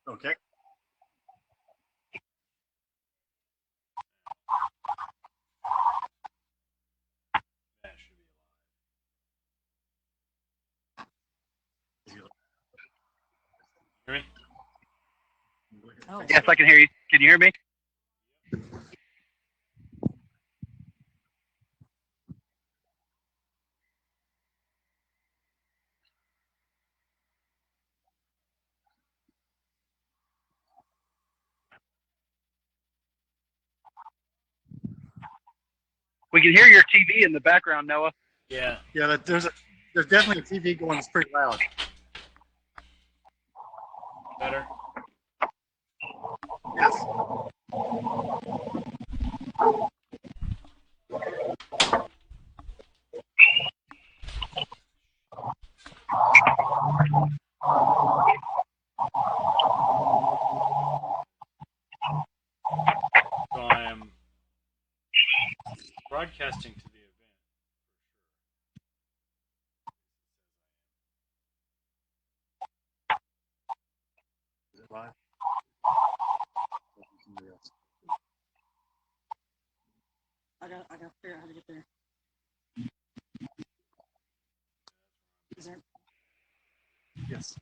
Okay. That should be alive. Hear me? Oh. Yes, I can hear you. Can you hear me? We can hear your TV in the background, Noah. Yeah. Yeah, there's definitely a TV going that's pretty loud. Better? Yes. So I am broadcasting to the event. Is it live? I got to figure out how to get there. Is there? Yes.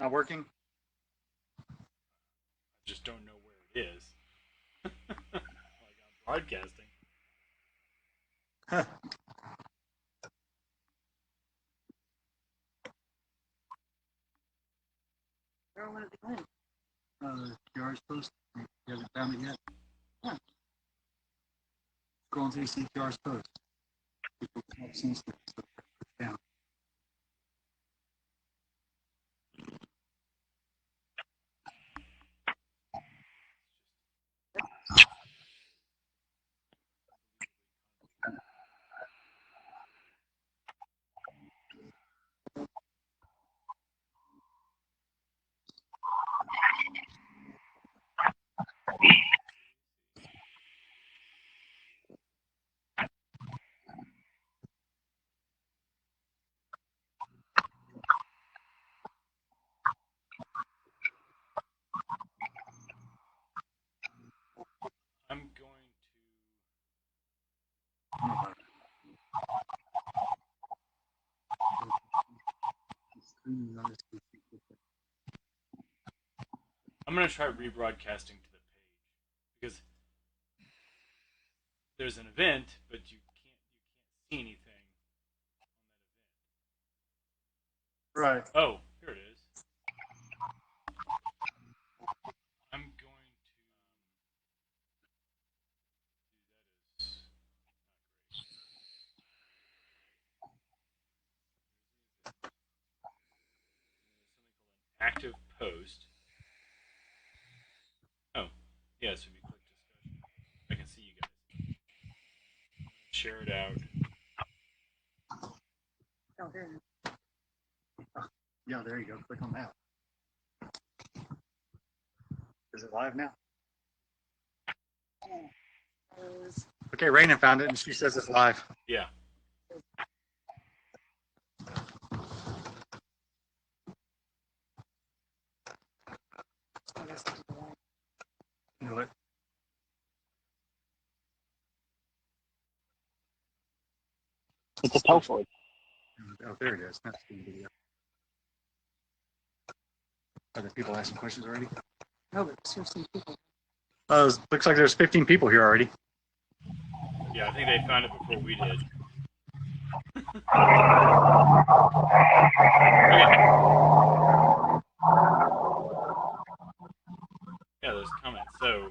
Not working? I just don't know where it is. Like I'm broadcasting. Huh. Where I wanted to go in. QR's post. You haven't found it yet? Huh. Going through CQR's post. People have seen stuff down. I'm going to try rebroadcasting to the page because there's an event, but you can't see anything on that event. Right. Oh, here it is. I'm going to active post. Oh, yeah, so if you click discussion, I can see you guys. Share it out. Oh, here it is. Yeah, there you go. Click on that. Is it live now? Okay, Raina found it and she says it's live. Yeah. You know what? It's a Telford. Oh, there it is. That's the video. Are there people asking questions already? No, but there's some people. Looks like there's 15 people here already. Yeah, I think they found it before we did. Yeah, those comments. So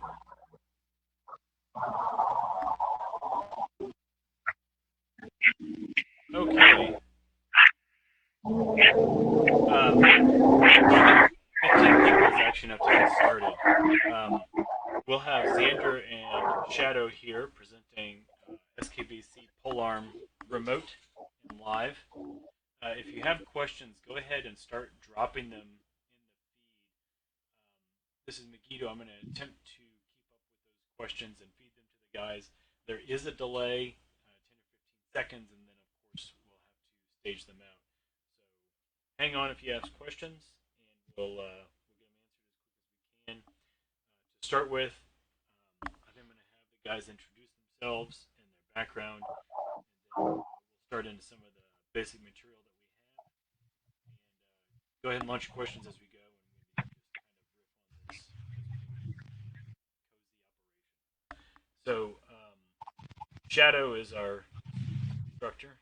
We'll have Zander and Shadow here presenting SKBC Polearm remote and live. If you have questions, go ahead and start dropping them in the feed. This is Megiddo. I'm going to attempt to keep up with those questions and feed them to the guys. There is a delay, 10 or 15 seconds, and then of course we'll have to stage them out. So hang on if you have questions, and we'll get them answered as quick as we can. To start with, I think I'm going to have the guys introduce themselves and their background, and then we'll start into some of the basic material that we have. And go ahead and launch questions as we go, and maybe just kind of riff on this cozy operation. So, Shadow is our instructor.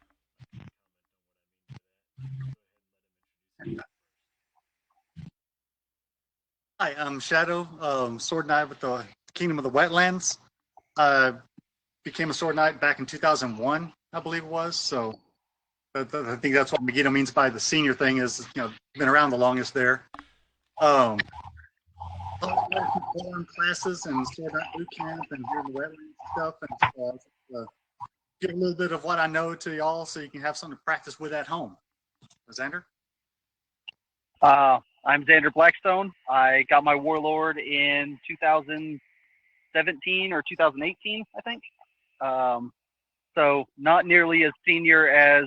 Hi, I'm Shadow, Sword Knight with the Kingdom of the Wetlands. I became a Sword Knight back in 2001, I believe it was. So I think that's what Megiddo means by the senior thing is, been around the longest there. Classes and Sword Knight boot camp and here in the wetlands and stuff, and give a little bit of what I know to y'all so you can have something to practice with at home. Zander? I'm Zander Blackstone. I got my Warlord in 2017 or 2018, I think. So not nearly as senior as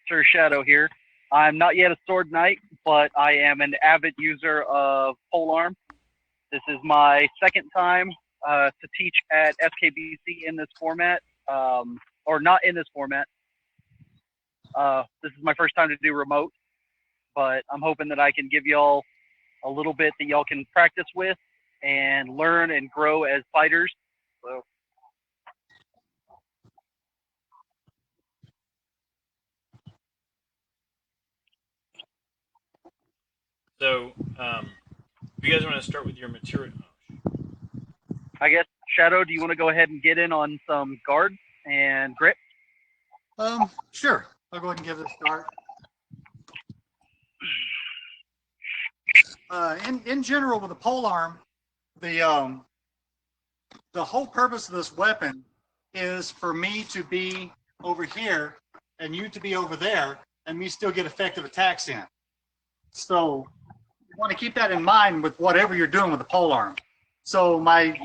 Sir Shadow here. I'm not yet a Sword Knight, but I am an avid user of Polearm. This is my second time to teach at SKBC in this format, or not in this format. This is my first time to do remote, but I'm hoping that I can give y'all a little bit that y'all can practice with and learn and grow as fighters. So, if you guys want to start with your material. I guess, Shadow, do you want to go ahead and get in on some guard and grip? Sure. I'll go ahead and give it a start. In general, with the polearm, the whole purpose of this weapon is for me to be over here and you to be over there, and me still get effective attacks in. So you want to keep that in mind with whatever you're doing with the polearm. So my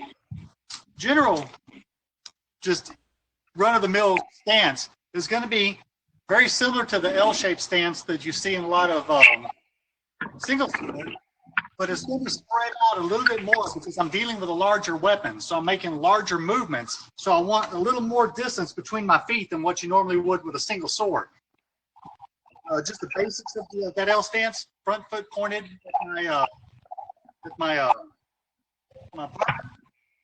general, just run-of-the-mill stance is going to be very similar to the L-shaped stance that you see in a lot of single sword, but it's going to be spread out a little bit more because I'm dealing with a larger weapon. So I'm making larger movements. So I want a little more distance between my feet than what you normally would with a single sword. Just the basics of that L stance: front foot pointed with my partner.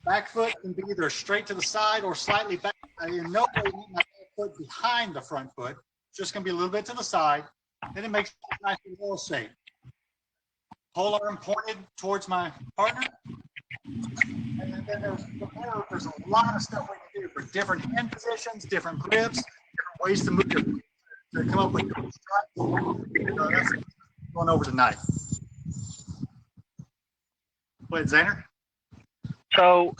Back foot can be either straight to the side or slightly back. In no way need my back foot behind the front foot. It's just going to be a little bit to the side. Then it makes a nice little L shape. Polearm pointed towards my partner. And then there's a lot of stuff we can do for different hand positions, different grips, different ways to move your feet to come up with different strikes. That's what we're going over tonight. Go ahead, Zander. So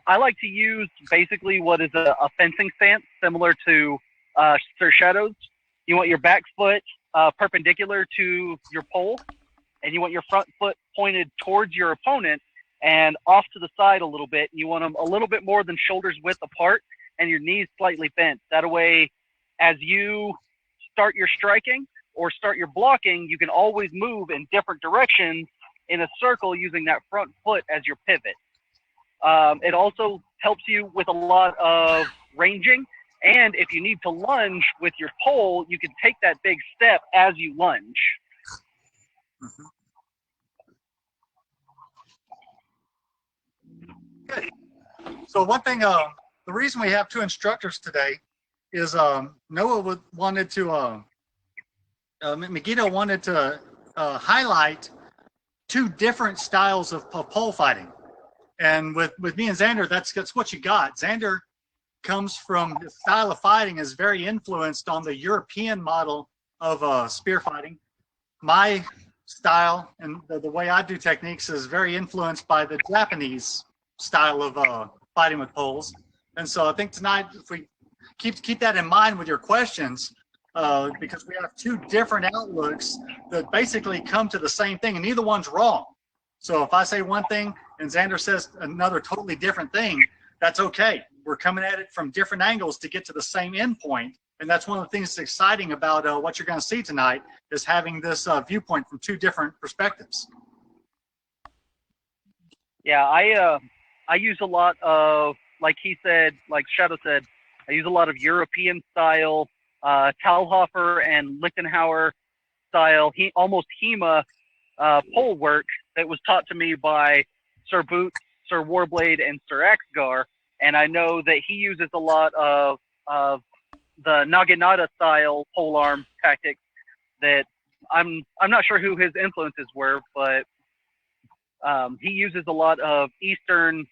I like to use basically what is a fencing stance, similar to Sir Shadow's. You want your back foot perpendicular to your pole, and you want your front foot pointed towards your opponent and off to the side a little bit. You want them a little bit more than shoulders width apart and your knees slightly bent. That way, as you start your striking or start your blocking, you can always move in different directions in a circle using that front foot as your pivot. It also helps you with a lot of ranging, and if you need to lunge with your pole, you can take that big step as you lunge. Good. So one thing, the reason we have two instructors today is Noah wanted to, Megiddo wanted to highlight two different styles of pole fighting. And with me and Zander, that's what you got. Zander comes from, his style of fighting is very influenced on the European model of spear fighting. My style and the way I do techniques is very influenced by the Japanese style of fighting with poles. And so I think tonight, if we keep that in mind with your questions, because we have two different outlooks that basically come to the same thing, and neither one's wrong. So if I say one thing and Zander says another totally different thing, that's okay. We're coming at it from different angles to get to the same end point. And that's one of the things that's exciting about what you're going to see tonight is having this viewpoint from two different perspectives. Yeah, I use a lot of, like he said, like Shadow said, I use a lot of European style, Talhofer and Lichtenhauer style, almost HEMA pole work that was taught to me by Sir Boots, Sir Warblade, and Sir Axgar. And I know that he uses a lot of the Naginata style polearm tactics that I'm not sure who his influences were, but he uses a lot of Eastern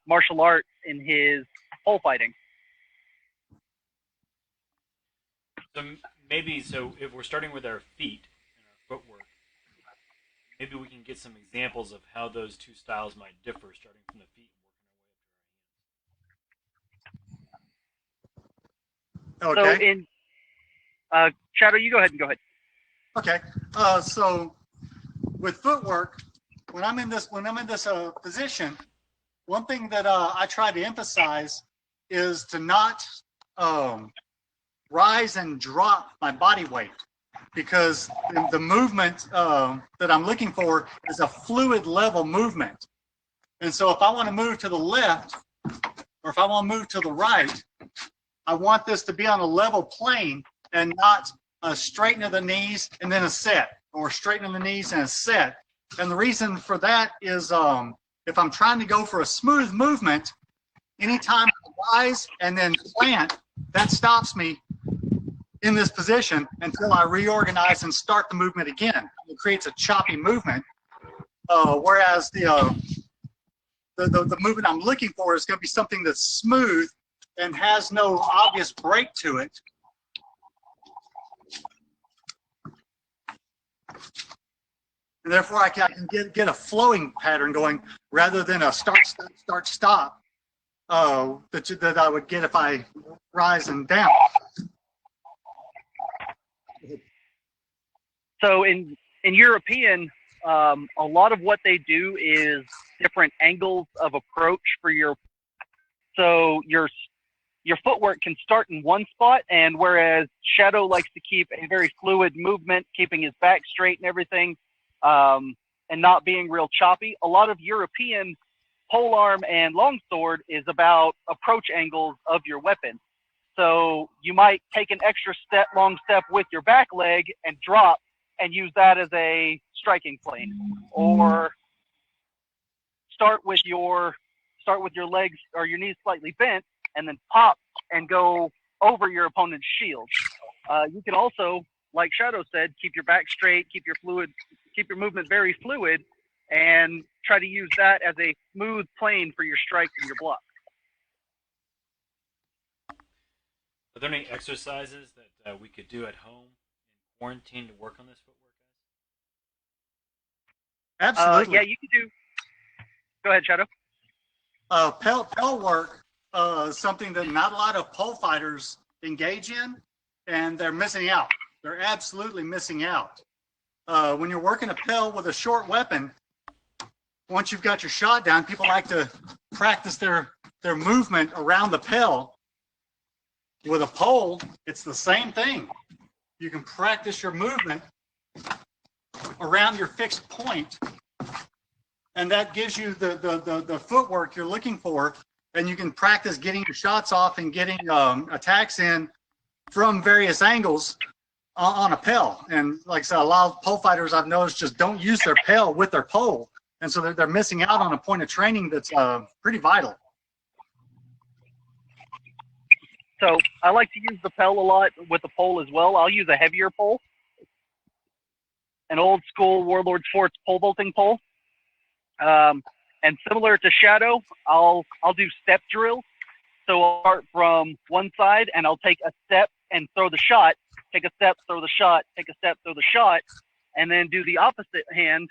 martial arts in his pole fighting. So if we're starting with our feet and our footwork, maybe we can get some examples of how those two styles might differ, starting from the feet and working our way up to our hands. Okay. So in Shadow, you go ahead and go ahead. Okay. So with footwork, when I'm in this position, one thing that I try to emphasize is to not rise and drop my body weight, because the movement that I'm looking for is a fluid level movement. And so if I want to move to the left or if I want to move to the right, I want this to be on a level plane and not a straighten of the knees and then a set, or straighten of the knees and a set. And the reason for that is if I'm trying to go for a smooth movement, anytime I rise and then plant, that stops me in this position until I reorganize and start the movement again. It creates a choppy movement, whereas the movement I'm looking for is going to be something that's smooth and has no obvious break to it. And therefore, I can get a flowing pattern going rather than a start, stop that I would get if I rise and down. So in European, a lot of what they do is different angles of approach for your. So your footwork can start in one spot, and whereas Shadow likes to keep a very fluid movement, keeping his back straight and everything, and not being real choppy, a lot of European polearm and longsword is about approach angles of your weapon. So you might take an extra long step with your back leg and drop and use that as a striking plane, or start with your legs or your knees slightly bent and then pop and go over your opponent's shield. You can also, like Shadow said, keep your back straight, keep your movement very fluid, and try to use that as a smooth plane for your strike and your block. Are there any exercises that we could do at home in quarantine to work on this footwork, guys? Absolutely. Yeah, you can do. Go ahead, Shadow. Pell work is something that not a lot of pole fighters engage in, and they're missing out. They're absolutely missing out. When you're working a pell with a short weapon, once you've got your shot down, people like to practice their movement around the pell. With a pole, it's the same thing. You can practice your movement around your fixed point, and that gives you the footwork you're looking for, and you can practice getting your shots off and getting attacks in from various angles on a pell. And like I said, a lot of pole fighters I've noticed just don't use their pell with their pole, and so they're missing out on a point of training that's pretty vital. So I like to use the pell a lot with the pole as well. I'll use a heavier pole, an old school Warlord Forts pole vaulting pole. And similar to Shadow, I'll do step drills. So I'll start from one side and I'll take a step and throw the shot, take a step, throw the shot, take a step, throw the shot. and then do the opposite hand,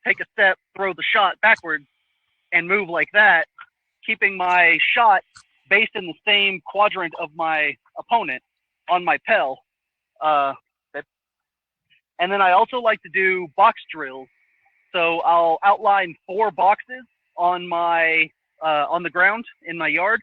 take a step, throw the shot backwards, and move like that, keeping my shot based in the same quadrant of my opponent on my pel. And then I also like to do box drills. So I'll outline 4 boxes on my on the ground in my yard,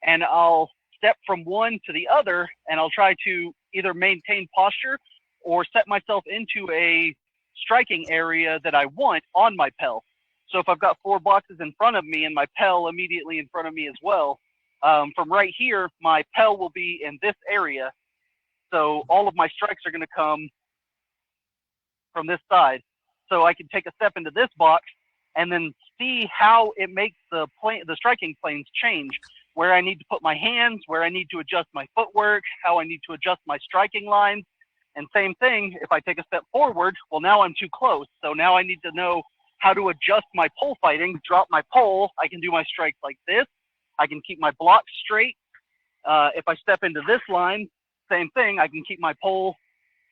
and I'll step from one to the other, and I'll try to either maintain posture or set myself into a striking area that I want on my pel. So if I've got 4 boxes in front of me and my pel immediately in front of me as well, from right here, my pel will be in this area. So all of my strikes are going to come from this side. So I can take a step into this box and then see how it makes the striking planes change, where I need to put my hands, where I need to adjust my footwork, how I need to adjust my striking lines. And same thing, if I take a step forward, well, now I'm too close. So now I need to know how to adjust my pole fighting, drop my pole. I can do my strikes like this. I can keep my blocks straight. If I step into this line, same thing. I can keep my pole,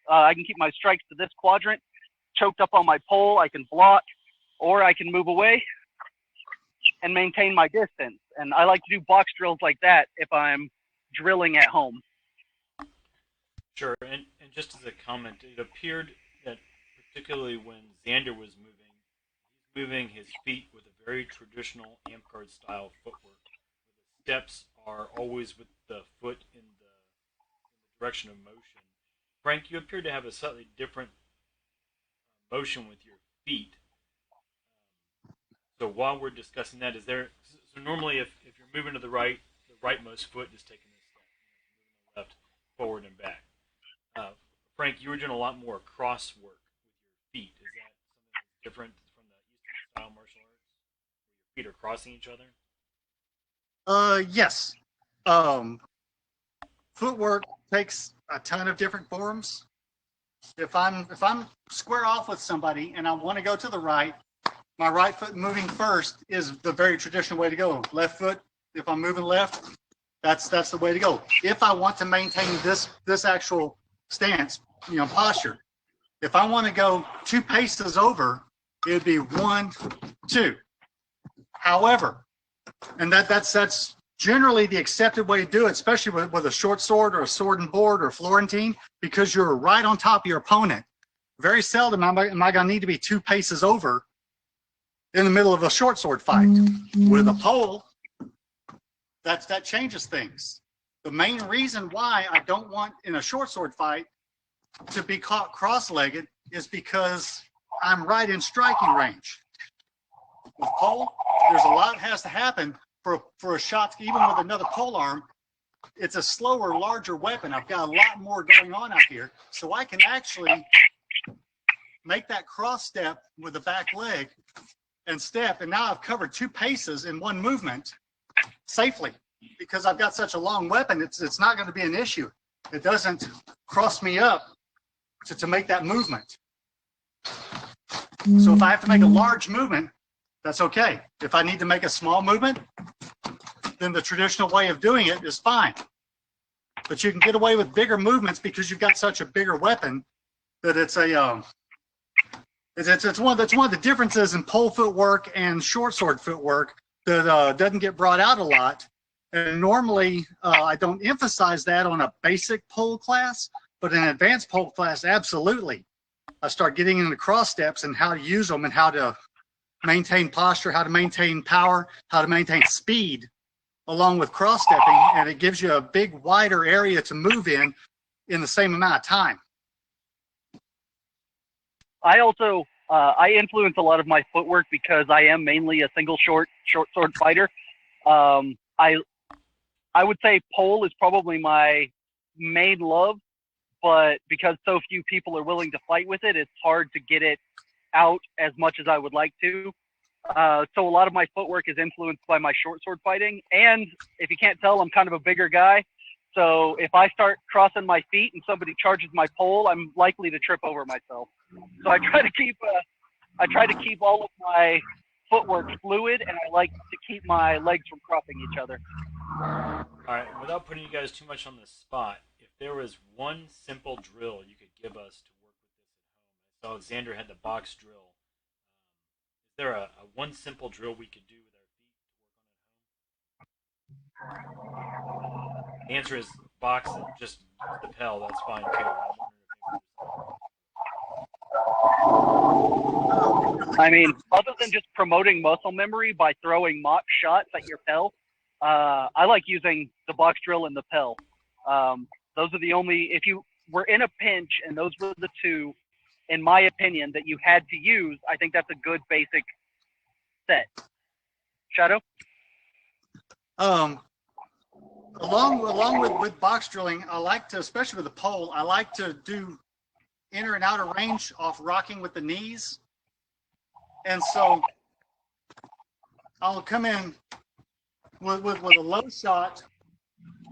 I can keep my strikes to this quadrant. Choked up on my pole, I can block, or I can move away and maintain my distance. And I like to do box drills like that if I'm drilling at home. Sure, and just as a comment, it appeared that particularly when Zander was moving his feet with a very traditional amp guard style footwork. The steps are always with the foot in the direction of motion. Frank, you appear to have a slightly different motion with your feet. So while we're discussing that, so normally if you're moving to the right, the rightmost foot is taking this step, moving to the left, forward and back. Frank, you were doing a lot more cross work with your feet. Is that something that's different from the Eastern style martial arts, where your feet are crossing each other? Yes. Footwork takes a ton of different forms. If I'm square off with somebody and I want to go to the right, my right foot moving first is the very traditional way to go. Left foot, if I'm moving left, that's the way to go. If I want to maintain this actual stance, posture, if I want to go 2 paces over, it'd be 1, 2. However, and that's generally the accepted way to do it, especially with a short sword or a sword and board or Florentine, because you're right on top of your opponent. Very seldom am I going to need to be 2 paces over in the middle of a short sword fight. With a pole, that changes things. The main reason why I don't want in a short sword fight to be caught cross-legged is because I'm right in striking range. With pole, there's a lot that has to happen for a shot, even with another polearm. It's a slower, larger weapon. I've got a lot more going on out here, so I can actually make that cross step with the back leg and step, and now I've covered 2 paces in one movement safely. Because I've got such a long weapon, it's not going to be an issue. It doesn't cross me up to make that movement. So if I have to make a large movement, that's okay. If I need to make a small movement, then the traditional way of doing it is fine. But you can get away with bigger movements because you've got such a bigger weapon that it's one of the differences in pole footwork and short sword footwork that doesn't get brought out a lot. And normally I don't emphasize that on a basic pole class, but in an advanced pole class, absolutely. I start getting into cross steps and how to use them and how to maintain posture, how to maintain power, how to maintain speed along with cross stepping, and it gives you a big wider area to move in the same amount of time. I also I influence a lot of my footwork because I am mainly a single short sword fighter. I would say pole is probably my main love, but because so few people are willing to fight with it, it's hard to get it out as much as I would like to. So a lot of my footwork is influenced by my short sword fighting. And if you can't tell, I'm kind of a bigger guy. So if I start crossing my feet and somebody charges my pole, I'm likely to trip over myself. So I try to keep all of my footwork fluid, and I like to keep my legs from crossing each other. All right, without putting you guys too much on the spot, if there was one simple drill you could give us to work with this at home saw Zander had the box drill. Is there a one simple drill we could do with our feet to work on it? The answer is box and just use the pedal. That's fine too. I mean, other than just promoting muscle memory by throwing mock shots at your pel, I like using the box drill and the pel. Those are the only, if you were in a pinch and those were the two, in my opinion, that you had to use, I think that's a good basic set. Shadow? Along with box drilling, I like to, especially with the pole, I like to do inner and outer range off rocking with the knees. And so I'll come in with a low shot,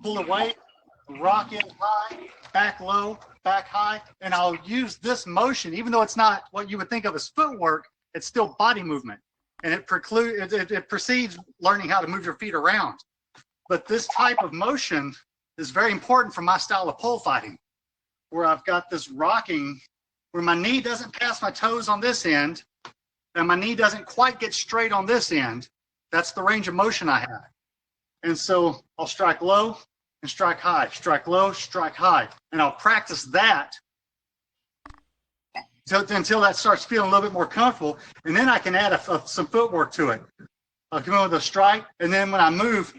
pull away, rock in high, back low, back high, and I'll use this motion, even though it's not what you would think of as footwork, it's still body movement. And it precedes learning how to move your feet around. But this type of motion is very important for my style of pole fighting, where I've got this rocking, where my knee doesn't pass my toes on this end, and my knee doesn't quite get straight on this end. That's the range of motion I have. And so I'll strike low and strike high, strike low, strike high. And I'll practice that until that starts feeling a little bit more comfortable. And then I can add some footwork to it. I'll come in with a strike, and then when I move,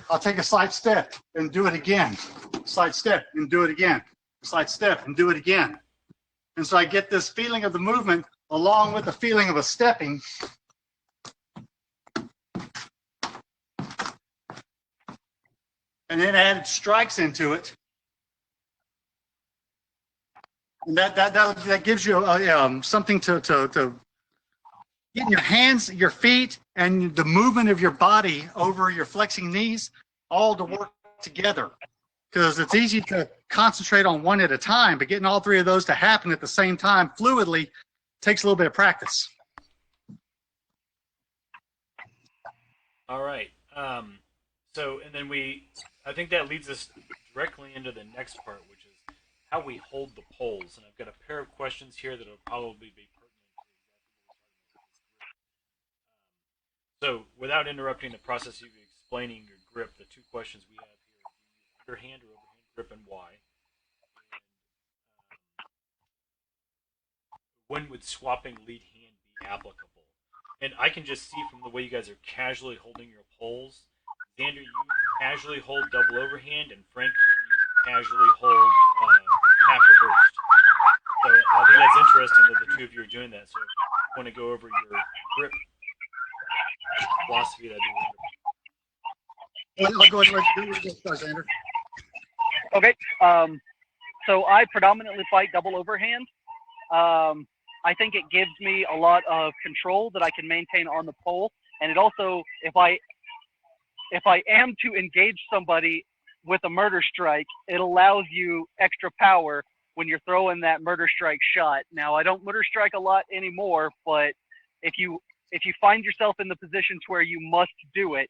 I'll take a slight step and do it again. Slight step and do it again. Slight step and do it again. And so I get this feeling of the movement along with the feeling of a stepping. And then added strikes into it. And that gives you something to get your hands, your feet, and the movement of your body over your flexing knees all to work together. Because it's easy to concentrate on one at a time, but getting all three of those to happen at the same time fluidly takes a little bit of practice. All right. So, and then I think that leads us directly into the next part, which is how we hold the poles. And I've got a pair of questions here that will probably be pertinent to exactly what we're talking about. So, without interrupting the process of explaining your grip, the two questions we have here are, underhand or overhand grip, and why? And when would swapping lead hand be applicable? And I can just see from the way you guys are casually holding your poles, Zander, you casually hold double overhand, and Frank, you casually hold half reversed. So I think that's interesting that the two of you are doing that. So if you want to go over your grip philosophy, that'd be wonderful. Go ahead, Zander. Okay. So I predominantly fight double overhand. I think it gives me a lot of control that I can maintain on the pole, and it also, if I am to engage somebody with a murder strike, it allows you extra power when you're throwing that murder strike shot. Now, I don't murder strike a lot anymore, but if you find yourself in the positions where you must do it,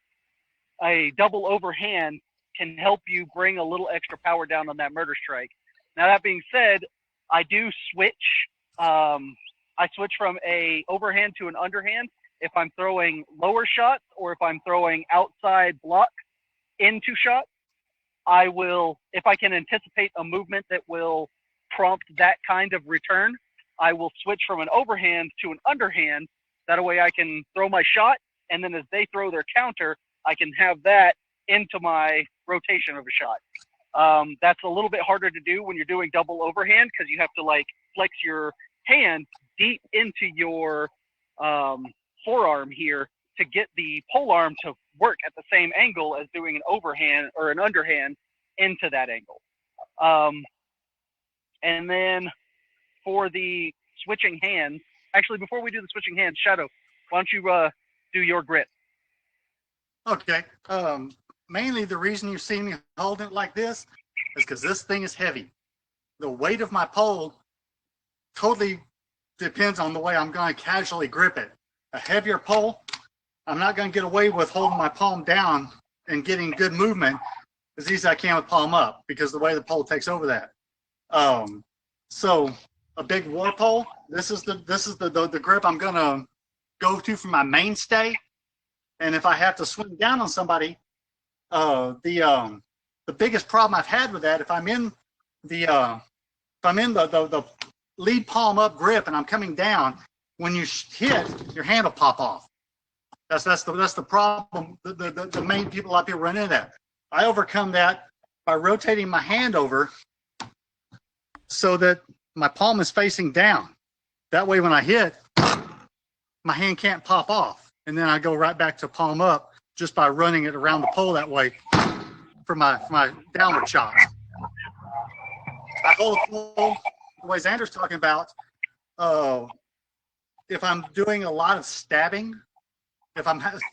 a double overhand can help you bring a little extra power down on that murder strike. Now, that being said, I do switch. I switch from a overhand to an underhand if I'm throwing lower shots, or if I'm throwing outside block into shots. I will, if I can anticipate a movement that will prompt that kind of return, I will switch from an overhand to an underhand. That way I can throw my shot, and then as they throw their counter, I can have that into my rotation of a shot. That's a little bit harder to do when you're doing double overhand, because you have to like flex your hand deep into your forearm here to get the polearm to work at the same angle as doing an overhand or an underhand into that angle. And then for the switching hands, actually, before we do the switching hands, Shadow, why don't you do your grip? Okay. Mainly the reason you see me holding it like this is because this thing is heavy. The weight of my pole totally depends on the way I'm going to casually grip it. A heavier pole, I'm not going to get away with holding my palm down and getting good movement as easy as I can with palm up, because the way the pole takes over that. So a big war pole. This is the grip I'm gonna go to for my mainstay. And if I have to swing down on somebody, the biggest problem I've had with that, if I'm in the lead palm up grip and I'm coming down, when you hit, your hand will pop off. That's the problem. The main people up here run into that. I overcome that by rotating my hand over so that my palm is facing down. That way, when I hit, my hand can't pop off, and then I go right back to palm up just by running it around the pole that way for my downward chops. I hold the pole the way Zander's talking about. If I'm doing a lot of stabbing,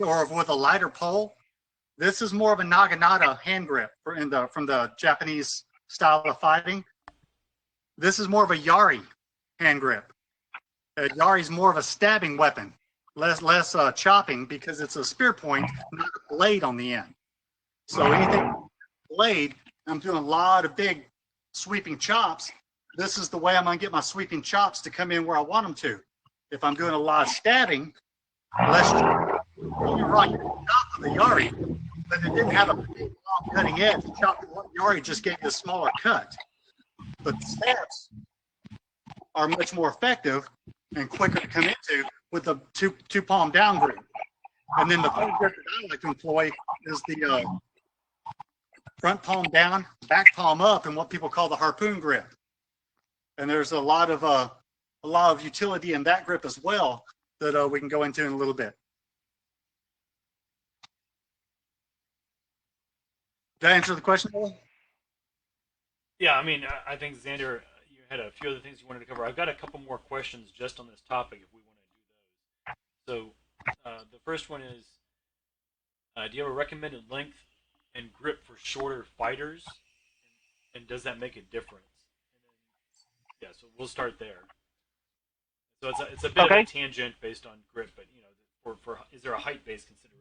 or with a lighter pole, this is more of a naginata hand grip from the Japanese style of fighting. This is more of a yari hand grip. Yari is more of a stabbing weapon, less chopping, because it's a spear point, not a blade on the end. So anything blade, I'm doing a lot of big sweeping chops. This is the way I'm going to get my sweeping chops to come in where I want them to. If I'm doing a lot of stabbing, less chopping. You're right, you can chop with the yari, but it didn't have a big long cutting edge. The yari just gave you a smaller cut. But the stabs are much more effective and quicker to come into with the two palm down grip. And then the third grip that I like to employ is the front palm down, back palm up, and what people call the harpoon grip. And there's a lot of utility in that grip as well that we can go into in a little bit. Did I answer the question? Yeah, I mean, I think Zander, you had a few other things you wanted to cover. I've got a couple more questions just on this topic if we want to do those. So the first one is, do you have a recommended length and grip for shorter fighters? And does that make a difference? And then, yeah, so we'll start there. So it's a bit of a tangent based on grip, but is there a height-based consideration?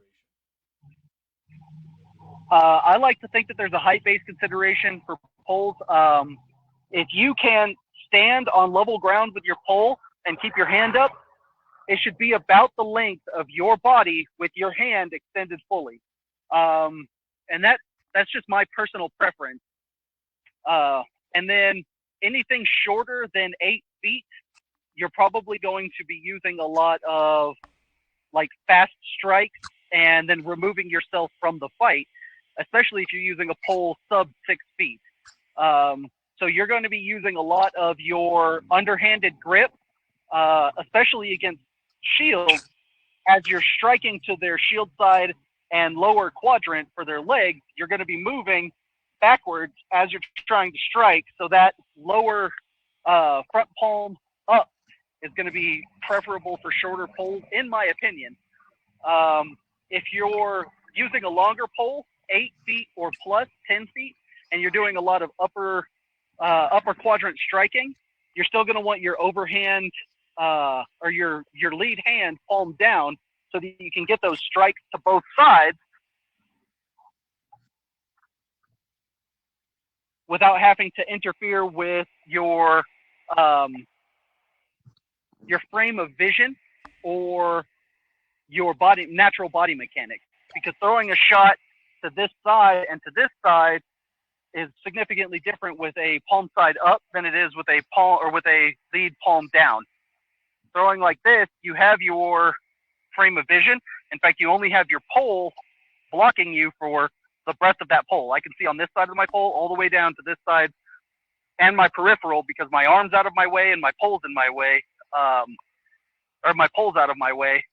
I like to think that there's a height-based consideration for poles. If you can stand on level ground with your pole and keep your hand up, it should be about the length of your body with your hand extended fully. And that's just my personal preference. And then anything shorter than 8 feet, you're probably going to be using a lot of like fast strikes and then removing yourself from the fight, especially if you're using a pole sub 6 feet. So you're going to be using a lot of your underhanded grip, especially against shields, as you're striking to their shield side and lower quadrant for their legs. You're going to be moving backwards as you're trying to strike, so that lower front palm up is going to be preferable for shorter poles, in my opinion. If you're using a longer pole, 8 feet or plus, 10 feet, and you're doing a lot of upper quadrant striking, you're still going to want your overhand or your lead hand palm down so that you can get those strikes to both sides without having to interfere with your frame of vision or your natural body mechanics. Because throwing a shot to this side and to this side is significantly different with a palm side up than it is with a palm or with a lead palm down. Throwing like this, you have your frame of vision. In fact, you only have your pole blocking you for the breadth of that pole. I can see on this side of my pole all the way down to this side and my peripheral because my arm's out of my way and my pole's in my way, or my pole's out of my way.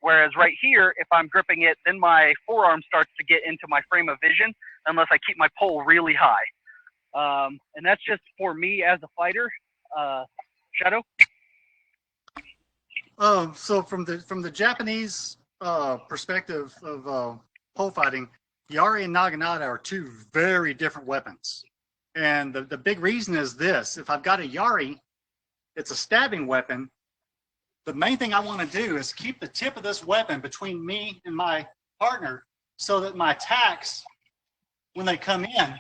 Whereas right here, if I'm gripping it, then my forearm starts to get into my frame of vision unless I keep my pole really high. And that's just for me as a fighter. Shadow? So from the Japanese perspective of pole fighting, Yari and Naginata are two very different weapons. And the big reason is this: if I've got a Yari, it's a stabbing weapon. The main thing I want to do is keep the tip of this weapon between me and my partner so that my attacks, when they come in,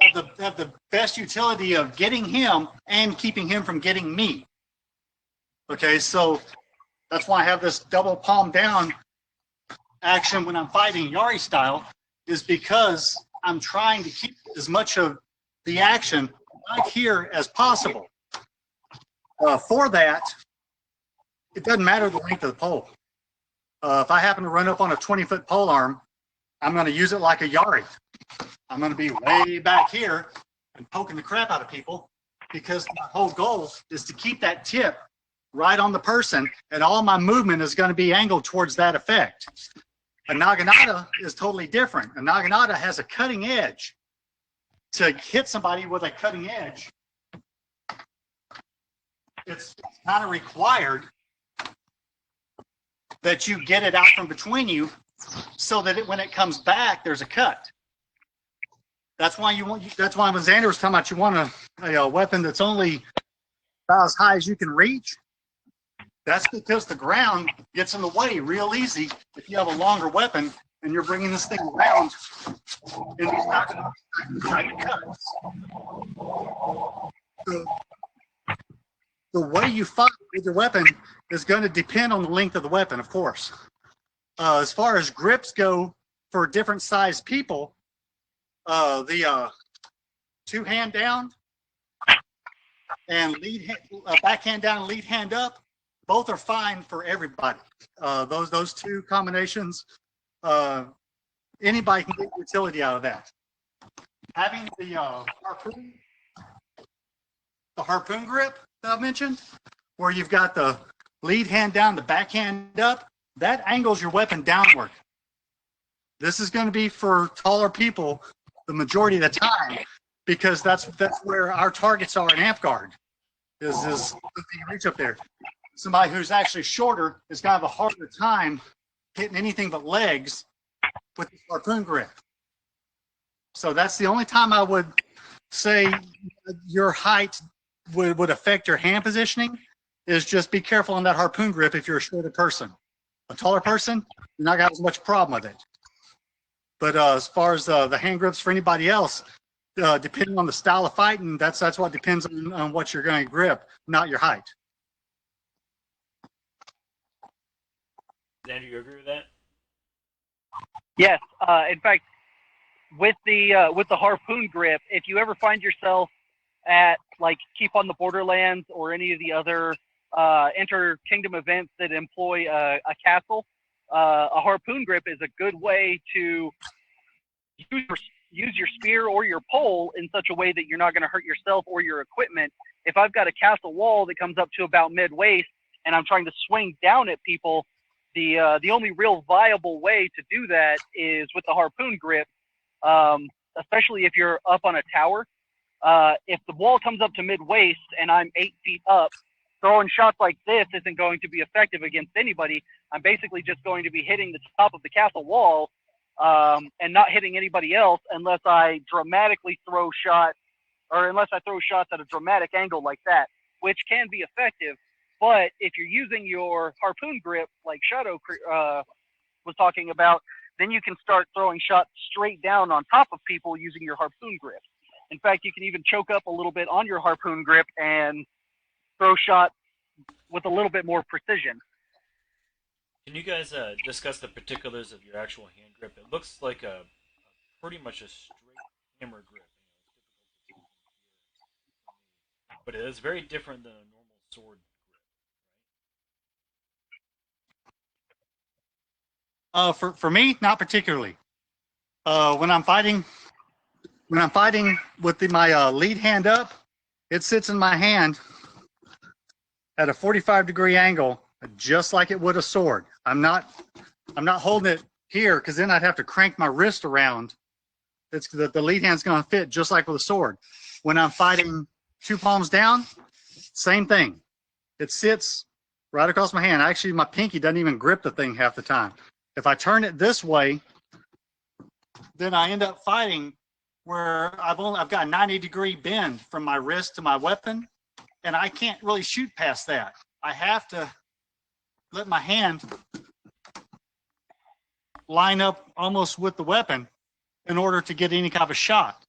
have the best utility of getting him and keeping him from getting me. Okay, so that's why I have this double palm down action when I'm fighting Yari style, is because I'm trying to keep as much of the action right here as possible. For that, it doesn't matter the length of the pole. If I happen to run up on a 20-foot pole arm, I'm going to use it like a Yari. I'm going to be way back here and poking the crap out of people, because my whole goal is to keep that tip right on the person, and all my movement is going to be angled towards that effect. A naginata is totally different. A naginata has a cutting edge. To hit somebody with a cutting edge, it's kind of required that you get it out from between you, so that when it comes back, there's a cut. That's why that's why when Zander was talking about you want a weapon that's only about as high as you can reach. That's because the ground gets in the way real easy if you have a longer weapon and you're bringing this thing around in these type of cuts. The way you fight with your weapon is going to depend on the length of the weapon, of course. As far as grips go for different size people, the two-hand down and backhand down and lead hand up, both are fine for everybody. Those two combinations, anybody can get utility out of that. Having the harpoon grip that I mentioned, where you've got the lead hand down, the backhand up, that angles your weapon downward. This is going to be for taller people the majority of the time, because that's where our targets are in amp guard. Is you reach up there. Somebody who's actually shorter is going to have a harder time hitting anything but legs with the harpoon grip. So that's the only time I would say your height would affect your hand positioning, is just be careful on that harpoon grip if you're a shorter person. A taller person, you're not going to have as much problem with it. But as far as the hand grips for anybody else, depending on the style of fighting, that's what depends on what you're going to grip, not your height. Zander, you agree with that? Yes. In fact, with the harpoon grip, if you ever find yourself at like Keep on the Borderlands or any of the other inter-kingdom events that employ a castle, a harpoon grip is a good way to use your spear or your pole in such a way that you're not going to hurt yourself or your equipment. If I've got a castle wall that comes up to about mid-waist and I'm trying to swing down at people, the only real viable way to do that is with the harpoon grip, especially if you're up on a tower. If the wall comes up to mid-waist and I'm 8 feet up, throwing shots like this isn't going to be effective against anybody. I'm basically just going to be hitting the top of the castle wall and not hitting anybody else unless I dramatically throw shots, or unless I throw shots at a dramatic angle like that, which can be effective. But if you're using your harpoon grip, like Shadow was talking about, then you can start throwing shots straight down on top of people using your harpoon grip. In fact, you can even choke up a little bit on your harpoon grip and throw shots with a little bit more precision. Can you guys discuss the particulars of your actual hand grip? It looks like pretty much a straight hammer grip, but it is very different than a normal sword grip. For me, not particularly. When I'm fighting with my lead hand up, it sits in my hand at a 45-degree angle, just like it would a sword. I'm not holding it here, because then I'd have to crank my wrist around. It's the lead hand's going to fit just like with a sword. When I'm fighting 2 palms down, same thing. It sits right across my hand. Actually, my pinky doesn't even grip the thing half the time. If I turn it this way, then I end up fighting where I've got a 90-degree bend from my wrist to my weapon, and I can't really shoot past that. I have to let my hand line up almost with the weapon in order to get any kind of a shot.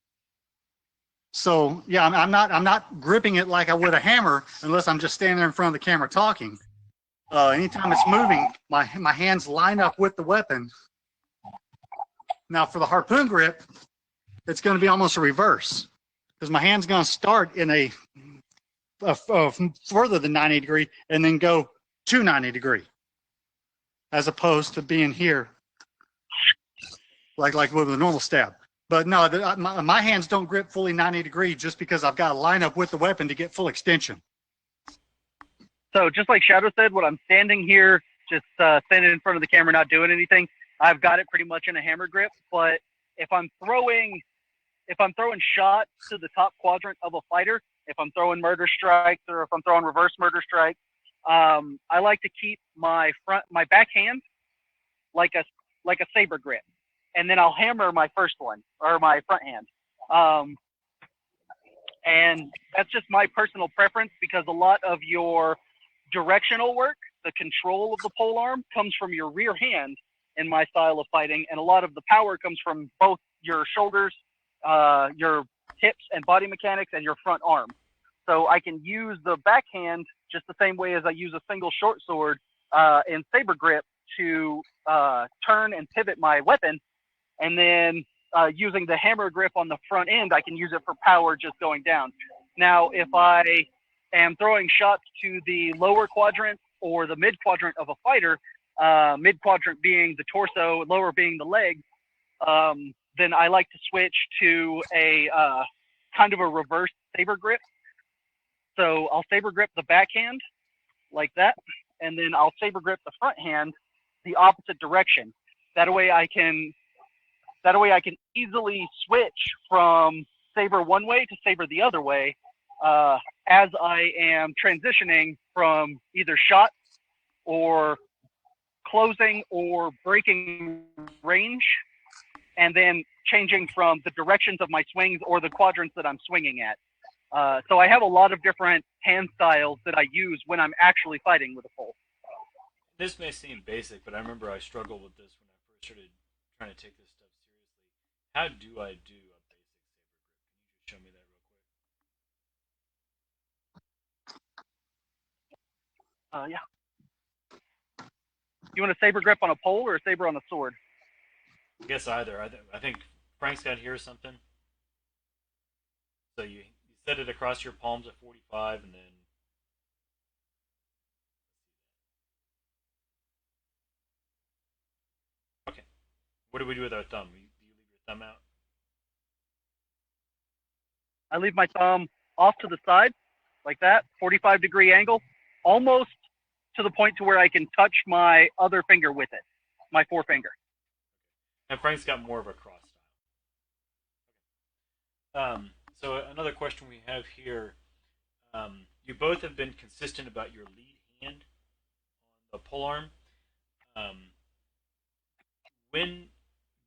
So yeah, I'm not gripping it like I would a hammer unless I'm just standing there in front of the camera talking. Anytime it's moving, my hands line up with the weapon. Now for the harpoon grip, it's going to be almost a reverse because my hand's going to start in a further than 90 degree and then go to 90 degree, as opposed to being here like with a normal stab. But no, my hands don't grip fully 90 degree just because I've got to line up with the weapon to get full extension. So just like Shadow said, when I'm standing here, just standing in front of the camera, not doing anything, I've got it pretty much in a hammer grip. But if I'm throwing shots to the top quadrant of a fighter, if I'm throwing murder strikes or if I'm throwing reverse murder strikes, I like to keep my backhand like a saber grip, and then I'll hammer my first one or my front hand. And that's just my personal preference because a lot of your directional work, the control of the polearm, comes from your rear hand in my style of fighting, and a lot of the power comes from both your shoulders, your hips and body mechanics, and your front arm. So I can use the backhand just the same way as I use a single short sword in saber grip to turn and pivot my weapon, and then using the hammer grip on the front end, I can use it for power just going down. Now, if I am throwing shots to the lower quadrant or the mid quadrant of a fighter, mid quadrant being the torso, lower being the legs, then I like to switch to a kind of a reverse saber grip. So I'll saber grip the backhand like that, and then I'll saber grip the front hand the opposite direction. That way I can easily switch from saber one way to saber the other way as I am transitioning from either shot or closing or breaking range, and then changing from the directions of my swings or the quadrants that I'm swinging at. So I have a lot of different hand styles that I use when I'm actually fighting with a pole. This may seem basic, but I remember I struggled with this when I first started trying to take this stuff seriously. How do I do a basic saber grip? Can you just show me that real quick? Yeah. You want a saber grip on a pole or a saber on a sword? I guess either. I think Frank's got here or something. So you set it across your palms at 45, and then okay. What do we do with our thumb? Do you leave your thumb out? I leave my thumb off to the side, like that, 45-degree angle, almost to the point to where I can touch my other finger with it, my forefinger. And Frank's got more of a cross style. So another question we have here, you both have been consistent about your lead hand on the polearm. When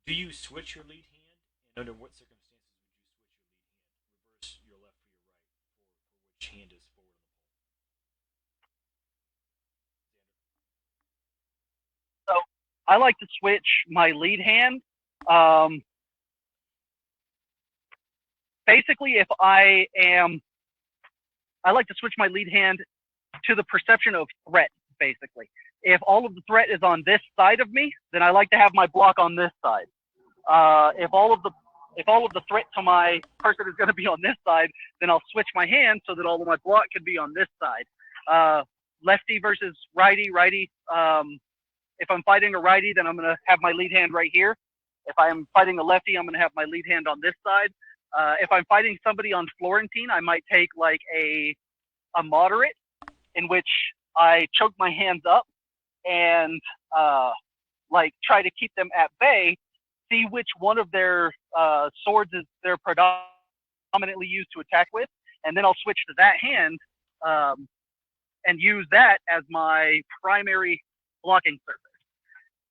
do you switch your lead hand, and under what circumstances would you switch your lead hand? Reverse your left for your right for which hand is forward on the pole? So I like to switch my lead hand. Basically, I like to switch my lead hand to the perception of threat, basically. If all of the threat is on this side of me, then I like to have my block on this side. If all of the threat to my person is going to be on this side, then I'll switch my hand so that all of my block can be on this side. Lefty versus righty. If I'm fighting a righty, then I'm going to have my lead hand right here. If I'm fighting a lefty, I'm going to have my lead hand on this side. If I'm fighting somebody on Florentine, I might take like a moderate, in which I choke my hands up and like try to keep them at bay, see which one of their swords is they're predominantly used to attack with, and then I'll switch to that hand and use that as my primary blocking surface.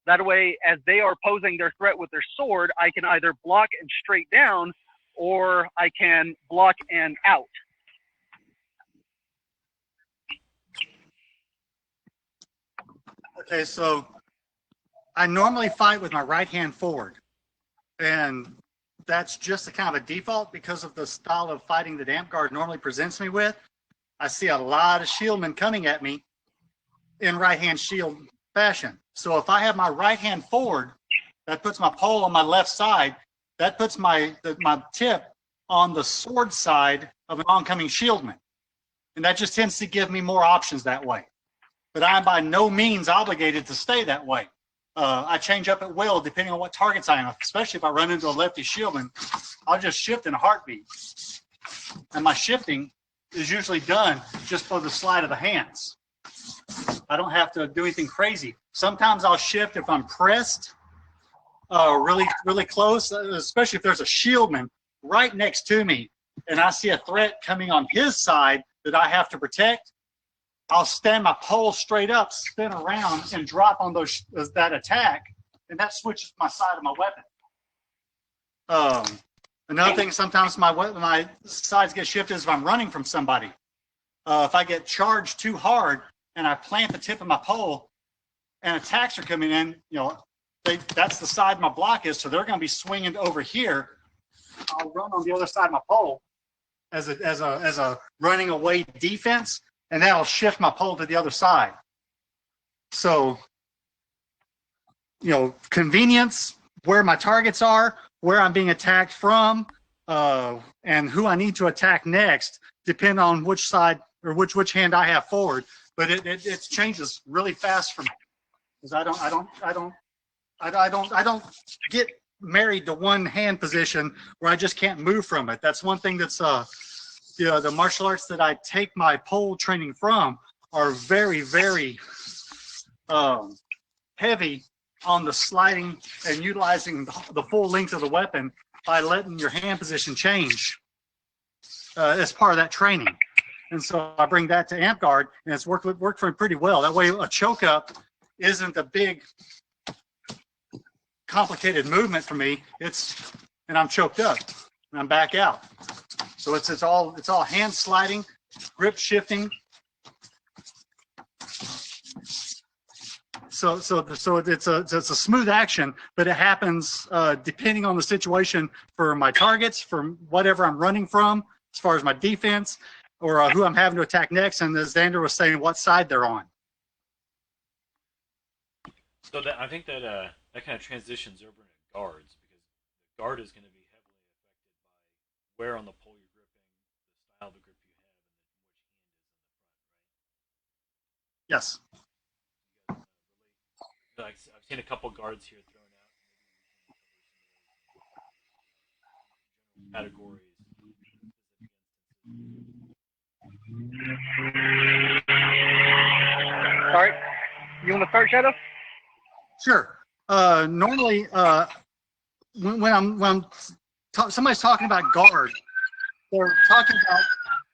That way, as they are posing their threat with their sword, I can either block and straight down, or I can block and out. Okay, so I normally fight with my right hand forward, and that's just a kind of a default because of the style of fighting that Amp Guard normally presents me with. I see a lot of shieldmen coming at me in right-hand shield fashion. So if I have my right hand forward, that puts my pole on my left side. That puts my tip on the sword side of an oncoming shieldman. And that just tends to give me more options that way. But I'm by no means obligated to stay that way. I change up at will depending on what targets I am, especially if I run into a lefty shieldman. I'll just shift in a heartbeat. And my shifting is usually done just for the slide of the hands. I don't have to do anything crazy. Sometimes I'll shift if I'm pressed really, really close, especially if there's a shieldman right next to me and I see a threat coming on his side that I have to protect. I'll stand my pole straight up, spin around, and drop on that attack, and that switches my side of my weapon. Another thing, sometimes my sides get shifted is if I'm running from somebody. If I get charged too hard and I plant the tip of my pole and attacks are coming in, that's the side my block is, so they're going to be swinging over here. I'll run on the other side of my pole as a running away defense, and that'll shift my pole to the other side. So, convenience, where my targets are, where I'm being attacked from, and who I need to attack next, depend on which side or which hand I have forward. But it changes really fast for me because I don't get married to one hand position where I just can't move from it. That's one thing that's the martial arts that I take my pole training from are very, very heavy on the sliding and utilizing the full length of the weapon by letting your hand position change as part of that training. And so I bring that to Amp Guard, and it's worked for me pretty well. That way a choke up isn't a big complicated movement for me. And I'm choked up and I'm back out. So it's all hand sliding, grip shifting. So it's a smooth action, but it happens depending on the situation for my targets, from whatever I'm running from, as far as my defense, or who I'm having to attack next. And as Zander was saying, what side they're on. So I think that that kind of transitions over into guards, because the guard is going to be heavily affected by where on the pole you're gripping, the style of the grip you have, and which hand is in the front, right? Yes. Like, I've seen a couple guards here thrown out. Categories. All right. You want to start, Shadow? Sure. Normally, when somebody's talking about guard, they're talking about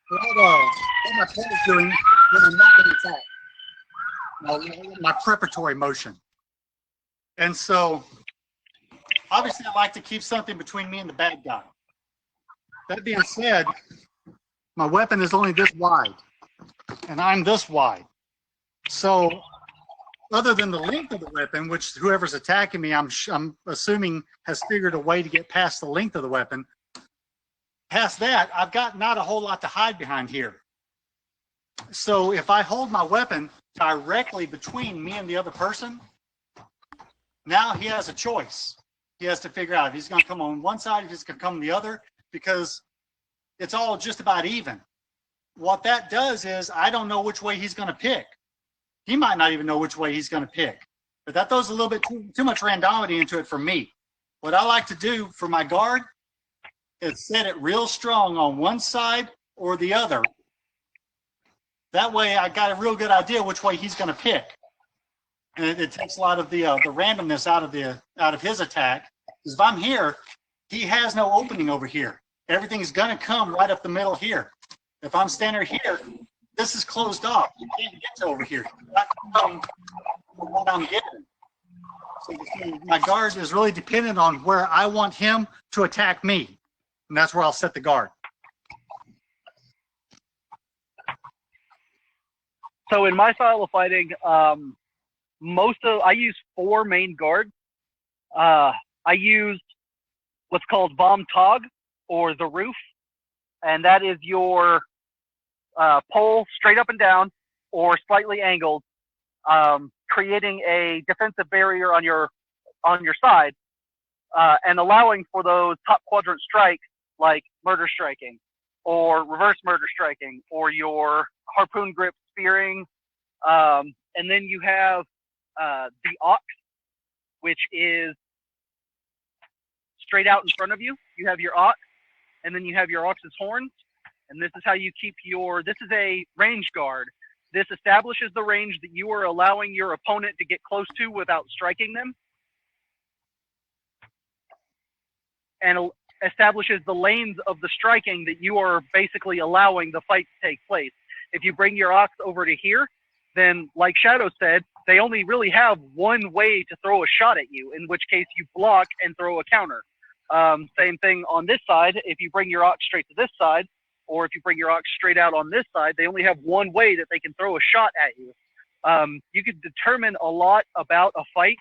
what my pole is doing when I'm not being attacked. My preparatory motion. And so, obviously, I like to keep something between me and the bad guy. That being said, my weapon is only this wide, and I'm this wide. So, other than the length of the weapon, which whoever's attacking me, I'm assuming has figured a way to get past the length of the weapon. Past that, I've got not a whole lot to hide behind here. So if I hold my weapon directly between me and the other person, now he has a choice. He has to figure out if he's going to come on one side, if he's going to come on the other, because it's all just about even. What that does is I don't know which way he's going to pick. He might not even know which way he's going to pick. But that throws a little bit too much randomity into it for me. What I like to do for my guard is set it real strong on one side or the other. That way I got a real good idea which way he's going to pick. And it takes a lot of the randomness out of his attack. Because if I'm here, he has no opening over here. Everything's going to come right up the middle here. If I'm standing here, this is closed off. You can't get to over here. What I'm getting. So my guard is really dependent on where I want him to attack me. And that's where I'll set the guard. So in my style of fighting, I use 4 main guards. I use what's called vom tog, or the roof, and that is your pole straight up and down or slightly angled, creating a defensive barrier on your side, and allowing for those top quadrant strikes like murder striking or reverse murder striking or your harpoon grip spearing. And then you have the ox, which is straight out in front of you. You have your ox, and then you have your ox's horns. And this is how you keep this is a range guard. This establishes the range that you are allowing your opponent to get close to without striking them, and establishes the lanes of the striking that you are basically allowing the fight to take place. If you bring your ox over to here, then like Shadow said, they only really have one way to throw a shot at you, in which case you block and throw a counter. Same thing on this side. If you bring your ox straight to this side, or if you bring your ox straight out on this side, they only have one way that they can throw a shot at you. You can determine a lot about a fight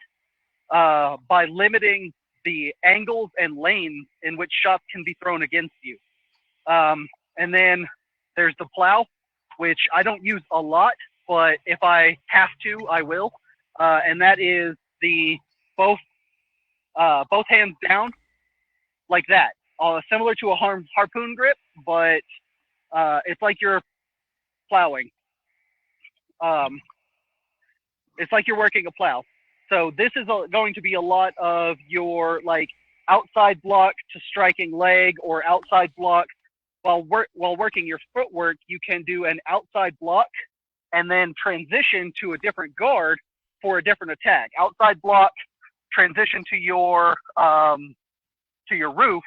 by limiting the angles and lanes in which shots can be thrown against you. And then there's the plow, which I don't use a lot, but if I have to, I will. And that is the both hands down, like that. Similar to a harpoon grip, but it's like you're plowing. It's like you're working a plow. So this is going to be a lot of your like outside block to striking leg, or outside block while working your footwork. You can do an outside block and then transition to a different guard for a different attack. Outside block, transition to your roof,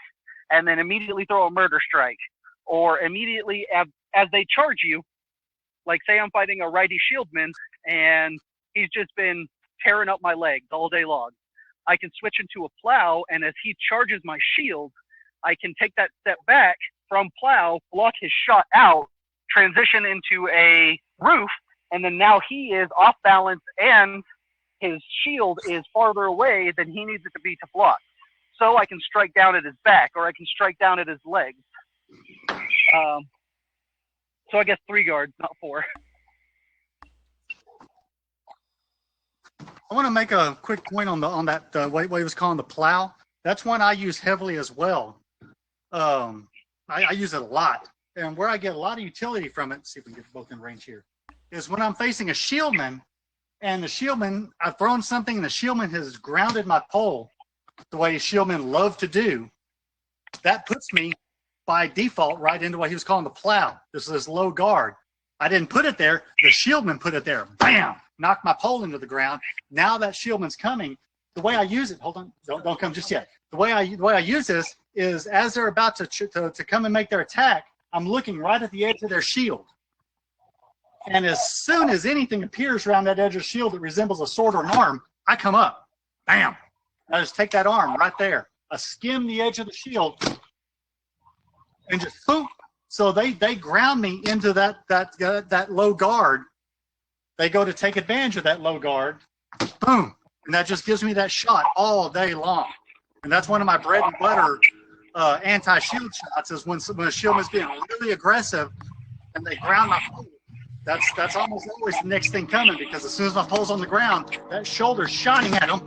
and then immediately throw a murder strike. Or immediately as they charge you, like say I'm fighting a righty shieldman and he's just been tearing up my legs all day long. I can switch into a plow, and as he charges my shield, I can take that step back from plow, block his shot out, transition into a roof, and then now he is off balance and his shield is farther away than he needs it to be to block. So I can strike down at his back, or I can strike down at his legs. So I guess 3 guards, not 4. I want to make a quick point on that what he was calling the plow. That's one I use heavily as well. I use it a lot, and where I get a lot of utility from it. See if we can get both in range here. Is when I'm facing a shieldman, and the shieldman, I've thrown something, and the shieldman has grounded my pole the way shieldmen love to do. That puts me by default right into what he was calling the plow. This is this low guard. I didn't put it there. The shieldman put it there. Bam! Knocked my pole into the ground. Now that shieldman's coming. The way I use it, hold on, don't come just yet. The way I use this is as they're about to come and make their attack, I'm looking right at the edge of their shield. And as soon as anything appears around that edge of the shield that resembles a sword or an arm, I come up. Bam! I just take that arm right there. I skim the edge of the shield and just boom. So they ground me into that low guard. They go to take advantage of that low guard. Boom. And that just gives me that shot all day long. And that's one of my bread and butter anti-shield shots, is when a shieldman's being really aggressive and they ground my pole. That's almost always the next thing coming, because as soon as my pole's on the ground, that shoulder's shining at them.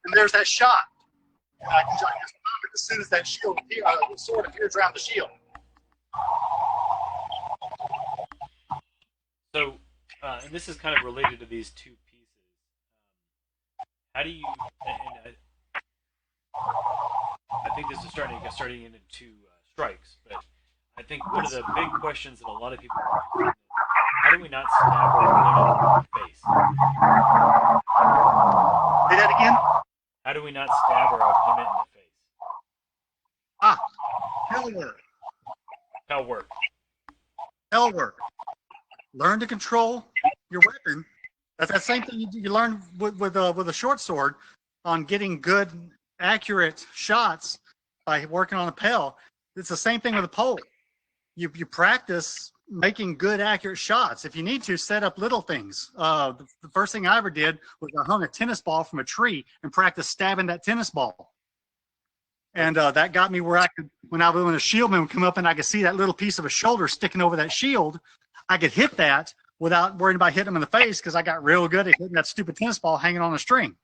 And there's that shot. And I can just move it as soon as that the sword appears around the shield. So, and this is kind of related to these two pieces. How do you? And I think this is starting into strikes, but I think one of the big questions that a lot of people are, how do we not stab our opponent in the face? Say that again? How do we not stab our opponent in the face? Hell work. How work? Hell work. Learn to control your weapon. That's that same thing you learn with a short sword, on getting good, accurate shots by working on a pell. It's the same thing with a pole. You practice making good, accurate shots. If you need to, set up little things. The first thing I ever did was I hung a tennis ball from a tree and practiced stabbing that tennis ball. And that got me where I could, when a shieldman would come up and I could see that little piece of a shoulder sticking over that shield, I could hit that without worrying about hitting him in the face because I got real good at hitting that stupid tennis ball hanging on a string.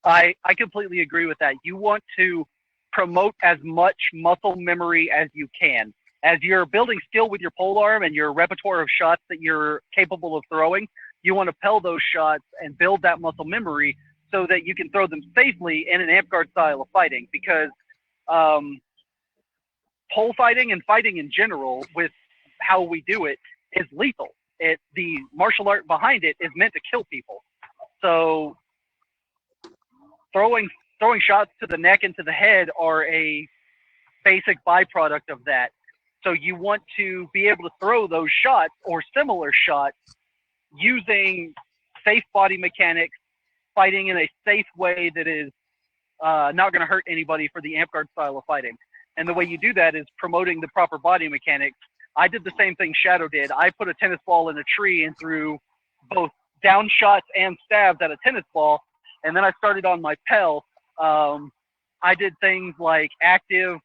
I completely agree with that. You want to promote as much muscle memory as you can. As you're building skill with your polearm and your repertoire of shots that you're capable of throwing, you want to pell those shots and build that muscle memory so that you can throw them safely in an amp guard style of fighting. Because pole fighting and fighting in general, with how we do it, is lethal. The martial art behind it is meant to kill people. So throwing shots to the neck and to the head are a basic byproduct of that. So you want to be able to throw those shots or similar shots using safe body mechanics, fighting in a safe way that is not going to hurt anybody for the amp guard style of fighting. And the way you do that is promoting the proper body mechanics. I did the same thing Shadow did. I put a tennis ball in a tree and threw both down shots and stabs at a tennis ball. And then I started on my Pell. I did things like active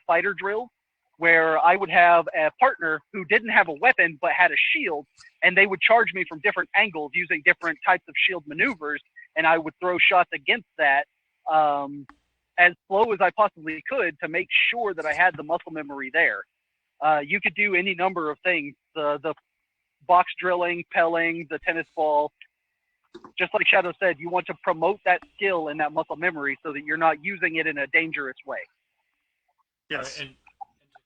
fighter drills, where I would have a partner who didn't have a weapon but had a shield, and they would charge me from different angles using different types of shield maneuvers, and I would throw shots against that as slow as I possibly could to make sure that I had the muscle memory there. You could do any number of things, the box drilling, pelling, the tennis ball. Just like Shadow said, you want to promote that skill and that muscle memory so that you're not using it in a dangerous way. Yes. And to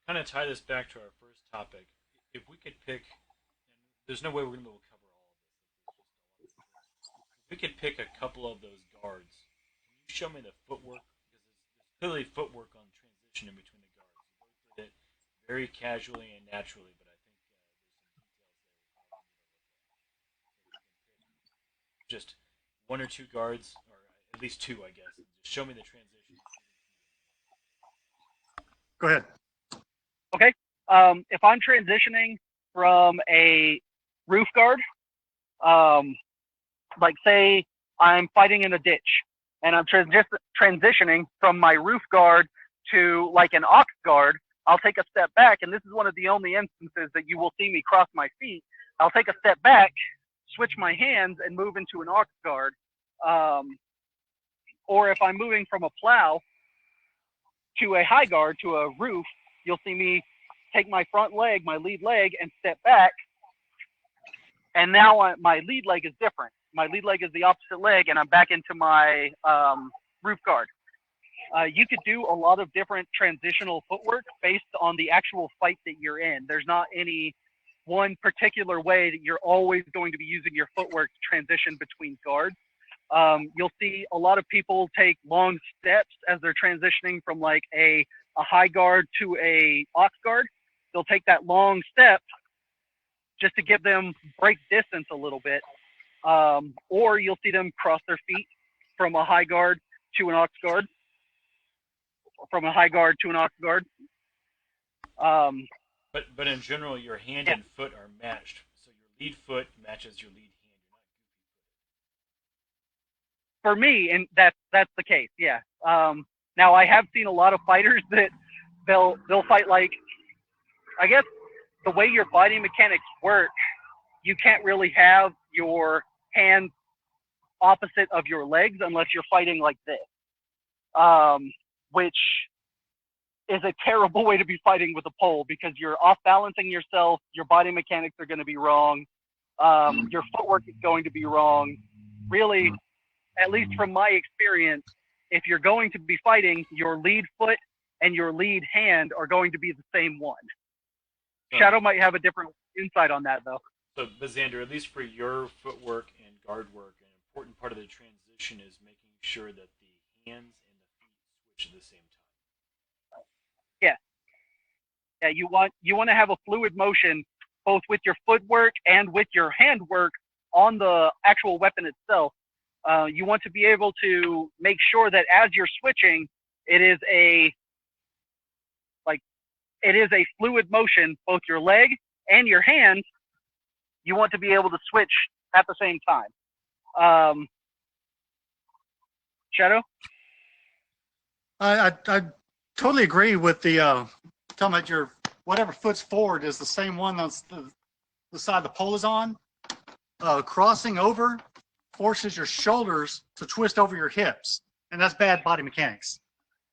kind of tie this back to our first topic, if we could pick, and there's no way we're going to be able to cover all of this. If we could pick a couple of those guards, can you show me the footwork? Because there's clearly footwork on transition in between the guards. You did it very casually and naturally, but I think there's some details there. Just one or two guards, or at least two, I guess. Just show me the transition. Go ahead. Okay. If I'm transitioning from a roof guard, like say I'm fighting in a ditch and I'm transitioning from my roof guard to like an ox guard, I'll take a step back, and this is one of the only instances that you will see me cross my feet. I'll take a step back, switch my hands, and move into an ox guard. Or if I'm moving from a plow to a high guard, to a roof, you'll see me take my front leg, my lead leg, and step back. And now my lead leg is different. My lead leg is the opposite leg, and I'm back into my roof guard. You could do a lot of different transitional footwork based on the actual fight that you're in. There's not any one particular way that you're always going to be using your footwork to transition between guards. You'll see a lot of people take long steps as they're transitioning from like a high guard to a ox guard. They'll take that long step just to give them break distance a little bit. Or you'll see them cross their feet from a high guard to an ox guard, from a high guard to an ox guard. But in general, your hand and foot are matched. So your lead foot matches your lead hand. For me, and that's the case, yeah. Now I have seen a lot of fighters that they'll fight like, I guess the way your body mechanics work, you can't really have your hands opposite of your legs unless you're fighting like this, which is a terrible way to be fighting with a pole, because you're off balancing yourself, your body mechanics are going to be wrong, your footwork is going to be wrong. Really, at least from my experience, if you're going to be fighting, your lead foot and your lead hand are going to be the same one. Shadow might have a different insight on that, though. So, but Zander, at least for your footwork and guard work, an important part of the transition is making sure that the hands and the feet switch at the same time. Yeah, you want to have a fluid motion both with your footwork and with your hand work on the actual weapon itself. You want to be able to make sure that as you're switching, it is a like it is a fluid motion, both your leg and your hand. You want to be able to switch at the same time. Shadow? I totally agree with the talking about your whatever foot's forward is the same one that's the side the pole is on. Crossing over forces your shoulders to twist over your hips, and that's bad body mechanics.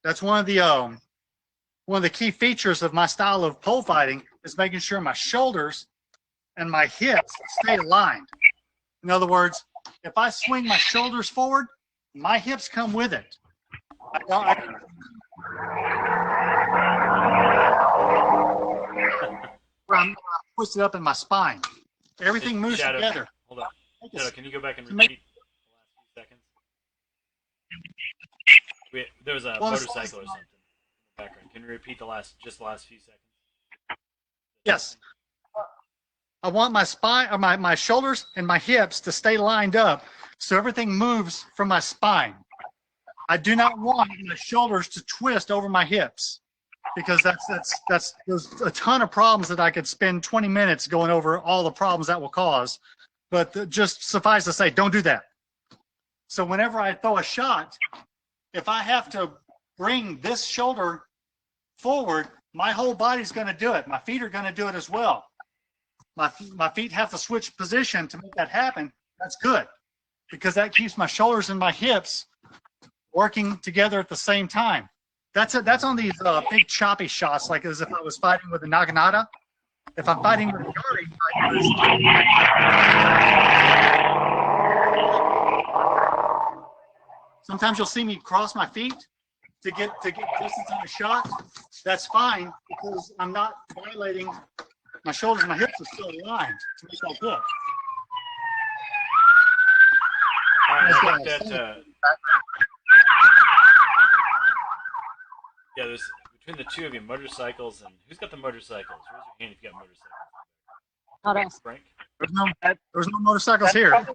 That's one of the key features of my style of pole fighting is making sure my shoulders and my hips stay aligned. In other words, if I swing my shoulders forward, my hips come with it. I'm twisted up in my spine. Everything moves Shadow, together. Hold on. Shadow, can you go back and to repeat make- the last few seconds? There was a Well, motorcycle or something in the background. Can you repeat the last few seconds? Yes. I want my spine or my shoulders and my hips to stay lined up so everything moves from my spine. I do not want my shoulders to twist over my hips because there's a ton of problems that I could spend 20 minutes going over all the problems that will cause. But just suffice to say, don't do that. So whenever I throw a shot, if I have to bring this shoulder forward, my whole body's going to do it. My feet are going to do it as well. My feet have to switch position to make that happen. That's good because that keeps my shoulders and my hips working together at the same time. That's it. That's on these big choppy shots, like as if I was fighting with a naginata. If I'm fighting with a yari, sometimes you'll see me cross my feet to get distance on a shot. That's fine because I'm not violating. My shoulders and my hips are still aligned to make that good. All right, I think that yeah, there's between the two of you, motorcycles and who's got the motorcycles? Raise your hand if you got motorcycles. Not us. Frank. There's no motorcycles That's here. probably,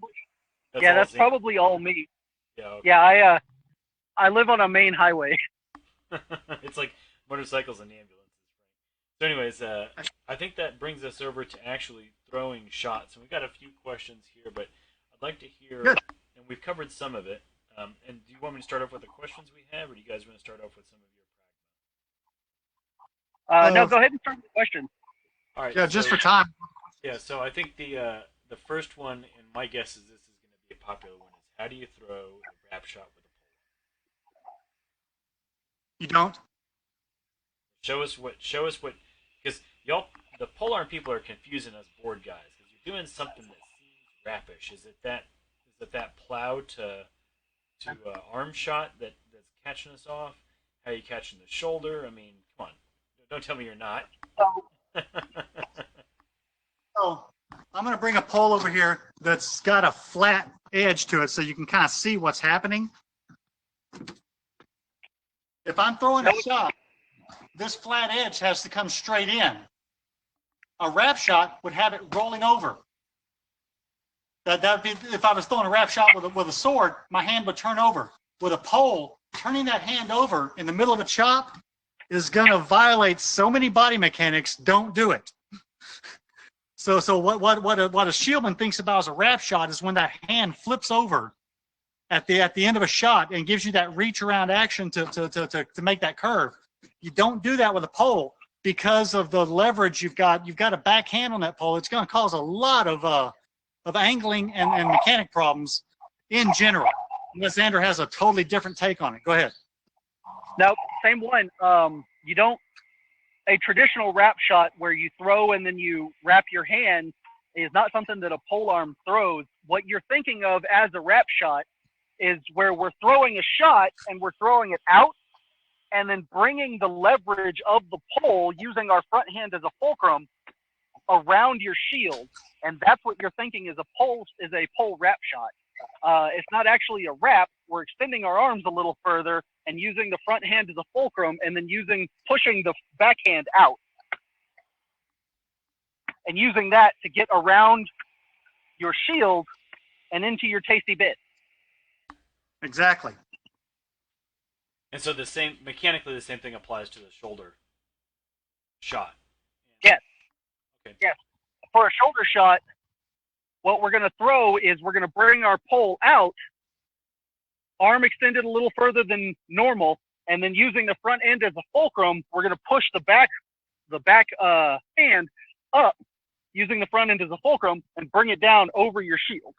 yeah, all that's Zane. probably all me. Yeah. Okay. Yeah, I live on a main highway. It's like motorcycles and ambulances. So, anyways, I think that brings us over to actually throwing shots, and we've got a few questions here, but I'd like to hear, Good. and we've covered some of it. And do you want me to start off with the questions we have, or do you guys want to start off with some of your practice? No, go ahead and start the question. All right. Yeah, just for time. Yeah, so I think the first one, and my guess is this is going to be a popular one, is how do you throw a wrap shot with a pole? You don't? Show us what, because y'all, the polearm people are confusing us board guys, because you're doing something that seems rapish. Is it that plow to arm shot that's catching us off? How are you catching the shoulder? I mean, come on, don't tell me you're not. So I'm going to bring a pole over here that's got a flat edge to it so you can kind of see what's happening. If I'm throwing a shot, this flat edge has to come straight in. A wrap shot would have it rolling over. That would be if I was throwing a wrap shot with a sword, my hand would turn over. With a pole, turning that hand over in the middle of a chop is going to violate so many body mechanics. Don't do it. So what a shieldman thinks about as a wrap shot is when that hand flips over at the end of a shot and gives you that reach around action to make that curve. You don't do that with a pole because of the leverage you've got. You've got a backhand on that pole. It's going to cause a lot of angling and mechanic problems in general. Unless Zander has a totally different take on it. Go ahead. No, same one. You don't. A traditional wrap shot where you throw and then you wrap your hand is not something that a polearm throws. What you're thinking of as a wrap shot is where we're throwing a shot and we're throwing it out and then bringing the leverage of the pole using our front hand as a fulcrum around your shield. And that's what you're thinking is a pole wrap shot. It's not actually a wrap. We're extending our arms a little further and using the front hand as a fulcrum and then pushing the backhand out and using that to get around your shield and into your tasty bit. Exactly. And so mechanically the same thing applies to the shoulder shot. Yes. Okay. Yes. For a shoulder shot, what we're going to throw is we're going to bring our pole out, arm extended a little further than normal, and then using the front end as a fulcrum, we're going to push the back hand up using the front end as a fulcrum and bring it down over your shield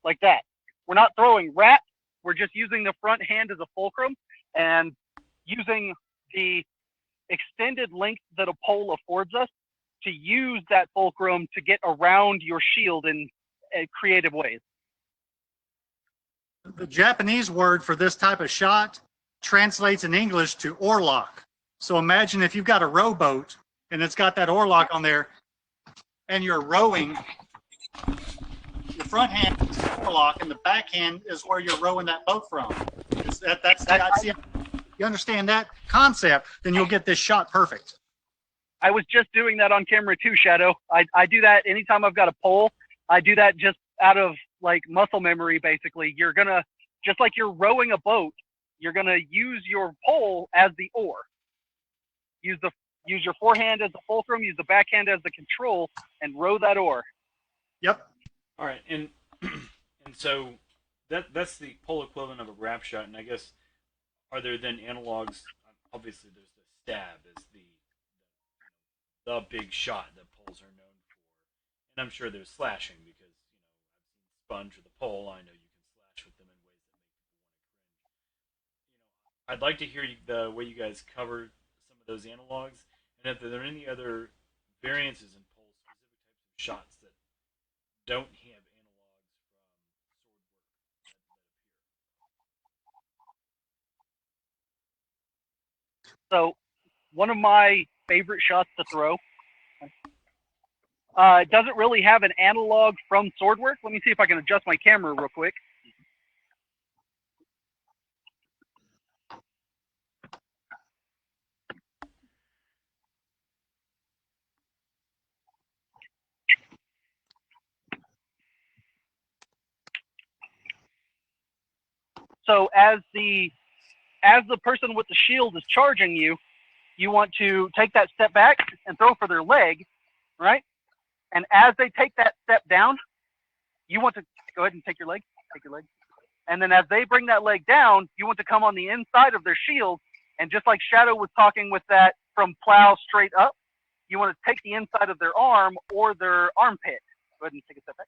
like that. We're not throwing wrap. We're just using the front hand as a fulcrum and using the extended length that a pole affords us to use that fulcrum to get around your shield in creative ways. The Japanese word for this type of shot translates in English to oarlock. So imagine if you've got a rowboat and it's got that oarlock on there and you're rowing, the front hand is the oarlock and the back hand is where you're rowing that boat from. You understand that concept, then you'll get this shot perfect. I was just doing that on camera too, Shadow. I do that anytime I've got a pole. I do that just out of like muscle memory, basically. You're gonna, just like you're rowing a boat, you're gonna use your pole as the oar. Use your forehand as the fulcrum, use the backhand as the control, and row that oar. Yep. All right, and so that's the pole equivalent of a wrap shot, and I guess are there then analogs? Obviously, there's the stab as the big shot that poles are known for, and I'm sure there's slashing because I've seen sponge with a pole. I know you can slash with them in ways that make people want to cringe. I'd like to hear the way you guys cover some of those analogs, and if there are any other variances in pole specific types of shots that don't have analogs from sword work. So one of my favorite shots to throw, it doesn't really have an analog from sword work. Let me see if I can adjust my camera real quick. So as the person with the shield is charging you, you want to take that step back and throw for their leg, right? And as they take that step down, you want to go ahead and take your leg. And then as they bring that leg down, you want to come on the inside of their shield. And just like Shadow was talking with that from plow straight up, you want to take the inside of their arm or their armpit. Go ahead and take a step back.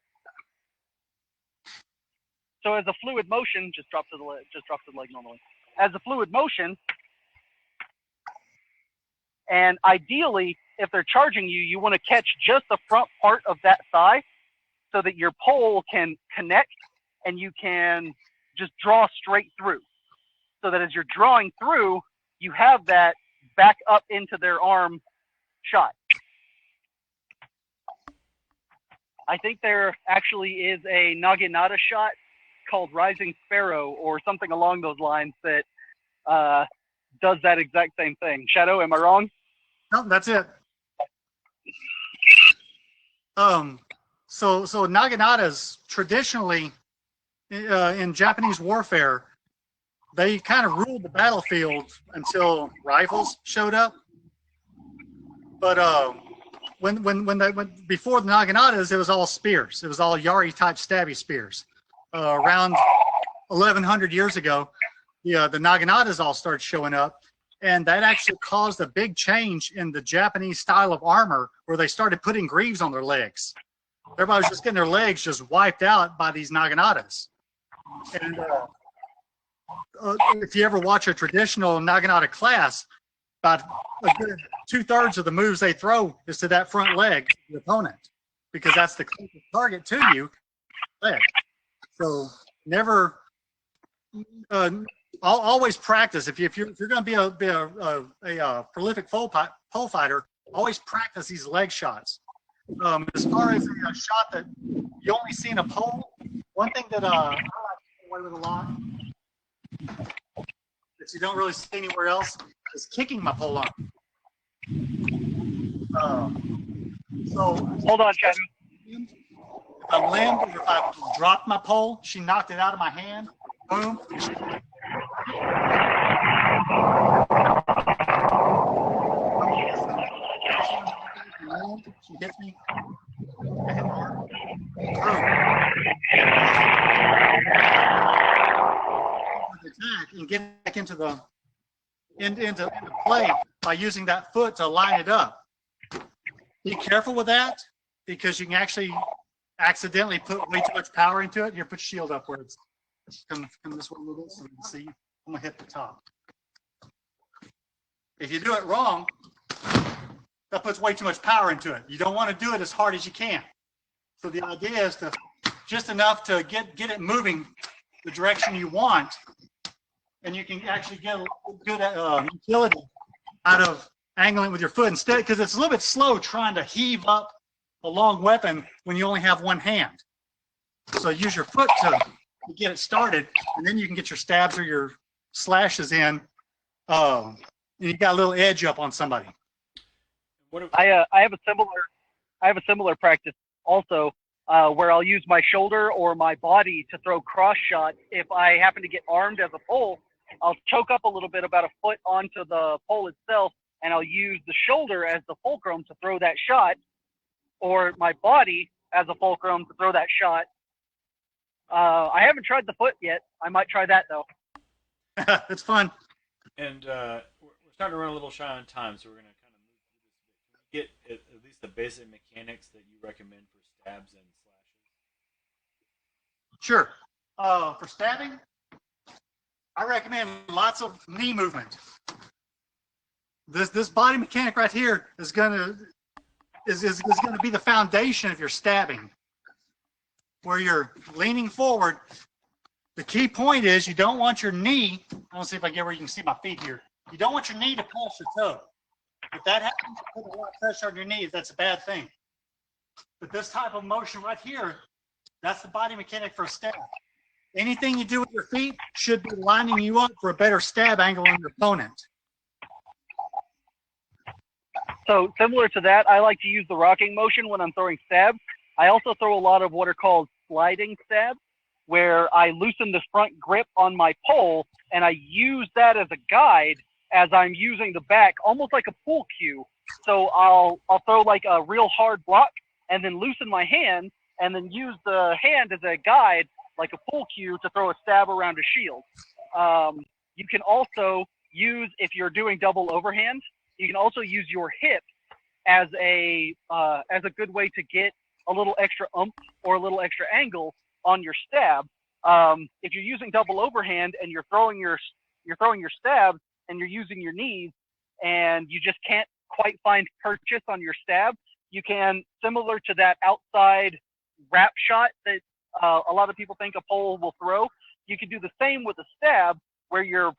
So as a fluid motion, just drop to the leg normally. As a fluid motion, and ideally, if they're charging you, you want to catch just the front part of that thigh so that your pole can connect and you can just draw straight through. So that as you're drawing through, you have that back up into their arm shot. I think there actually is a Naginata shot called Rising Sparrow or something along those lines that does that exact same thing. Shadow, am I wrong? No, that's it. So Naginatas traditionally in Japanese warfare, they kind of ruled the battlefield until rifles showed up. But before the Naginatas, it was all spears. It was all Yari type stabby spears. Around 1100 years ago, the Naginatas all started showing up, and that actually caused a big change in the Japanese style of armor, where they started putting greaves on their legs. Everybody was just getting their legs just wiped out by these Naginatas. And if you ever watch a traditional Naginata class, about a good 2/3 of the moves they throw is to that front leg of the opponent, because that's the closest target to you, leg. So never, always practice. If you're going to be a prolific pole fighter, always practice these leg shots. As far as a shot that you only see in a pole, one thing that I like to get away with a lot that you don't really see anywhere else is kicking my pole arm. So Hold on, Shadow. if I limbed or if I dropped my pole, she knocked it out of my hand. Boom. into play by using that foot to line it up. Be careful with that because you can actually accidentally put way too much power into it. Here, put your shield up where it's come this way a little bit so you can see. I'm gonna hit the top. If you do it wrong, that puts way too much power into it. You don't want to do it as hard as you can. So the idea is to just enough to get it moving the direction you want, and you can actually get a good utility out of angling with your foot instead, because it's a little bit slow trying to heave up a long weapon when you only have one hand. So use your foot to get it started, and then you can get your stabs or your slashes in. And you got a little edge up on somebody. I have a similar practice also, where I'll use my shoulder or my body to throw cross shots. If I happen to get armed as a pole, I'll choke up a little bit about a foot onto the pole itself, and I'll use the shoulder as the fulcrum to throw that shot, or my body as a fulcrum to throw that shot. I haven't tried the foot yet. I might try that though. It's fun. And we're starting to run a little shy on time, so we're going to kind of move through this a bit. Can we get at least the basic mechanics that you recommend for stabs and slashes? Sure. For stabbing, I recommend lots of knee movement. This body mechanic right here is gonna be the foundation of your stabbing. Where you're leaning forward, the key point is you don't want your knee. I want to see if I get where you can see my feet here. You don't want your knee to pass your toe. If that happens, you put a lot of pressure on your knees. That's a bad thing. But this type of motion right here, that's the body mechanic for a stab. Anything you do with your feet should be lining you up for a better stab angle on your opponent. So similar to that, I like to use the rocking motion when I'm throwing stabs. I also throw a lot of what are called sliding stabs, where I loosen the front grip on my pole and I use that as a guide as I'm using the back, almost like a pool cue. So I'll throw like a real hard block and then loosen my hand and then use the hand as a guide, like a pool cue, to throw a stab around a shield. You can also use, if you're doing double overhand, you can also use your hip as a good way to get a little extra oomph or a little extra angle on your stab. If you're using double overhand and you're throwing your stabs and you're using your knees and you just can't quite find purchase on your stab, you can, similar to that outside wrap shot that a lot of people think a pole will throw, you can do the same with a stab where you're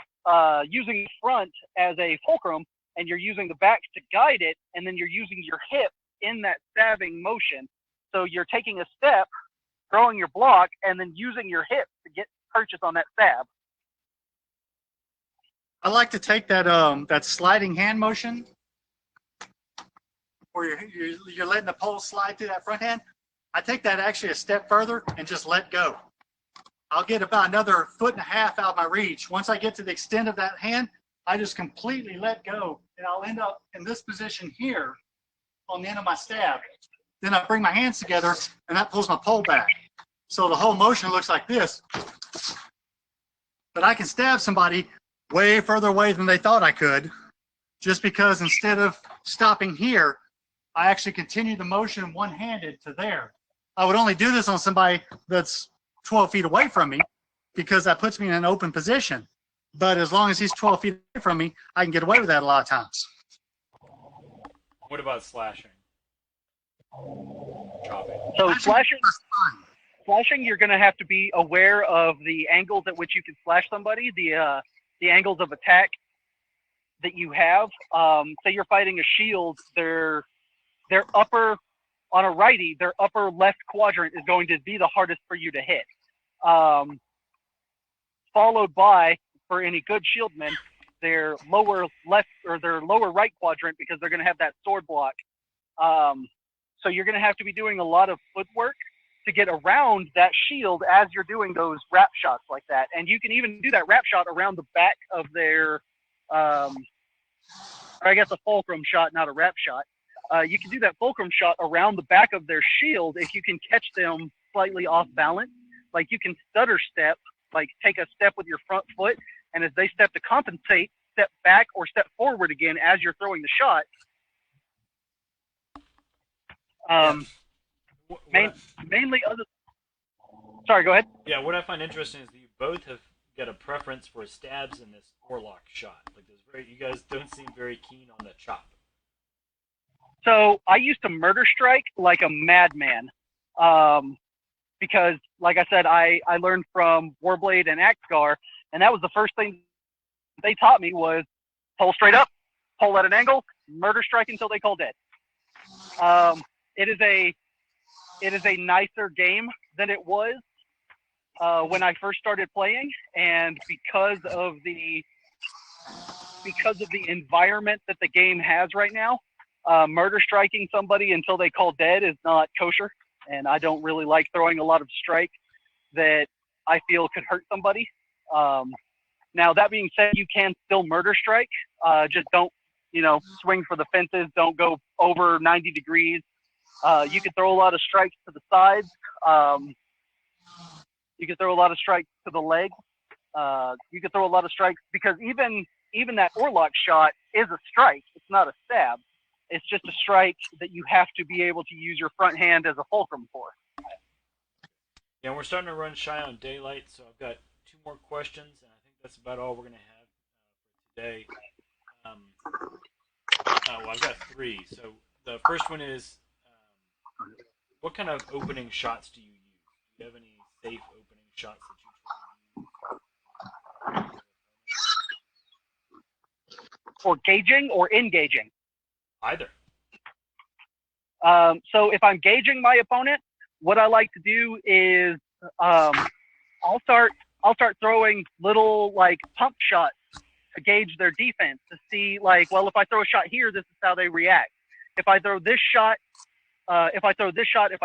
using the front as a fulcrum and you're using the back to guide it, and then you're using your hip in that stabbing motion. So you're taking a step, throwing your block, and then using your hip to get purchase on that stab. I like to take that sliding hand motion, where you're letting the pole slide through that front hand. I take that actually a step further and just let go. I'll get about another 1.5 feet out of my reach. Once I get to the extent of that hand, I just completely let go, and I'll end up in this position here on the end of my stab. Then I bring my hands together, and that pulls my pole back. So the whole motion looks like this. But I can stab somebody way further away than they thought I could, just because instead of stopping here, I actually continue the motion one-handed to there. I would only do this on somebody that's 12 feet away from me, because that puts me in an open position. But as long as he's 12 feet away from me, I can get away with that a lot of times. What about slashing? Chopping. So slashing, you're going to have to be aware of the angles at which you can slash somebody, the angles of attack that you have. Say you're fighting a shield, their upper, on a righty, their upper left quadrant is going to be the hardest for you to hit. Followed by, for any good shieldmen, their lower left or their lower right quadrant, because they're going to have that sword block. So you're going to have to be doing a lot of footwork to get around that shield as you're doing those wrap shots like that. And you can even do that wrap shot around the back of their, or I guess a fulcrum shot, not a wrap shot. You can do that fulcrum shot around the back of their shield if you can catch them slightly off balance. Like you can stutter step, like take a step with your front foot and as they step to compensate, step back or step forward again as you're throwing the shot. Mainly other. Sorry, go ahead. Yeah, what I find interesting is that you both have got a preference for stabs in this forelock shot. Like, you guys don't seem very keen on the chop. So I used to murder strike like a madman, because, like I said, I learned from Warblade and Axgar, and that was the first thing they taught me was pull straight up, pull at an angle, murder strike until they call dead. It is a nicer game than it was when I first started playing, and because of the environment that the game has right now, murder striking somebody until they call dead is not kosher, and I don't really like throwing a lot of strike that I feel could hurt somebody. Now, that being said, you can still murder strike. Just don't, swing for the fences. Don't go over 90 degrees. You can throw a lot of strikes to the sides. You can throw a lot of strikes to the leg. You can throw a lot of strikes because even that Orlock shot is a strike. It's not a stab. It's just a strike that you have to be able to use your front hand as a fulcrum for. Yeah, we're starting to run shy on daylight, so I've got 2 more questions, and I think that's about all we're going to have for today. Well, I've got 3. So the first one is, what kind of opening shots do you use? Do you have any safe opening shots that you try to use? For gauging or engaging? Either. So if I'm gauging my opponent, what I like to do is I'll start throwing little pump shots to gauge their defense to see if I throw a shot here, this is how they react. If I throw this shot, if I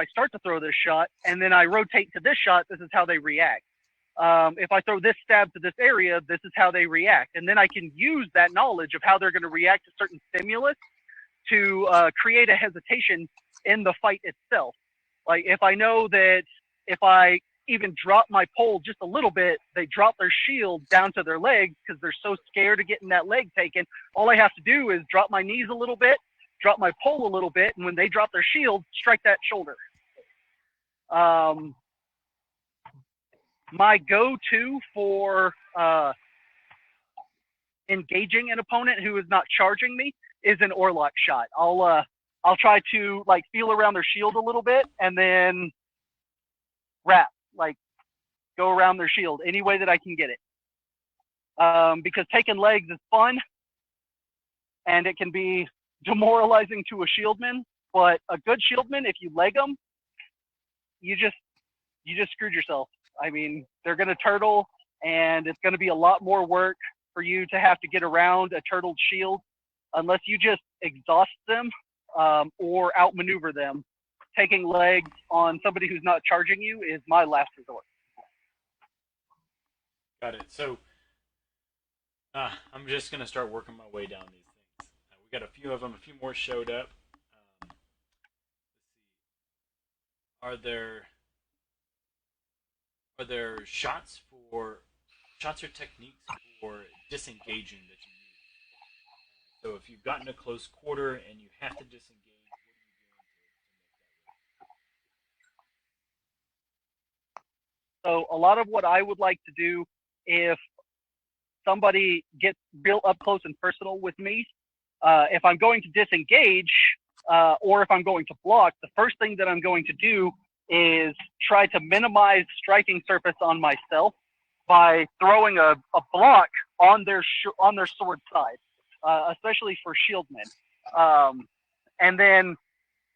start to throw this shot and then I rotate to this shot, this is how they react. If I throw this stab to this area, this is how they react. And then I can use that knowledge of how they're going to react to certain stimulus to create a hesitation in the fight itself. Like if I know that if I even drop my pole just a little bit, they drop their shield down to their legs because they're so scared of getting that leg taken. All I have to do is drop my knees a little bit, drop my pole a little bit, and when they drop their shield, strike that shoulder. My go-to for engaging an opponent who is not charging me is an Orlock shot. I'll try to feel around their shield a little bit and then wrap, go around their shield any way that I can get it. Because taking legs is fun and it can be demoralizing to a shieldman, but a good shieldman, if you leg them, you just screwed yourself. I mean, they're going to turtle and it's going to be a lot more work for you to have to get around a turtled shield unless you just exhaust them or outmaneuver them. Taking legs on somebody who's not charging you is my last resort. Got it. So I'm just going to start working my way down these things. We got a few of them. A few more showed up. Let's see. Are there shots or techniques for disengaging that you use? So if you've gotten a close quarter and you have to disengage, what are you doing to make that work? So a lot of what I would like to do if somebody gets real up close and personal with me, if I'm going to disengage or if I'm going to block, the first thing that I'm going to do is try to minimize striking surface on myself by throwing a block on their sword side, especially for shieldmen. And then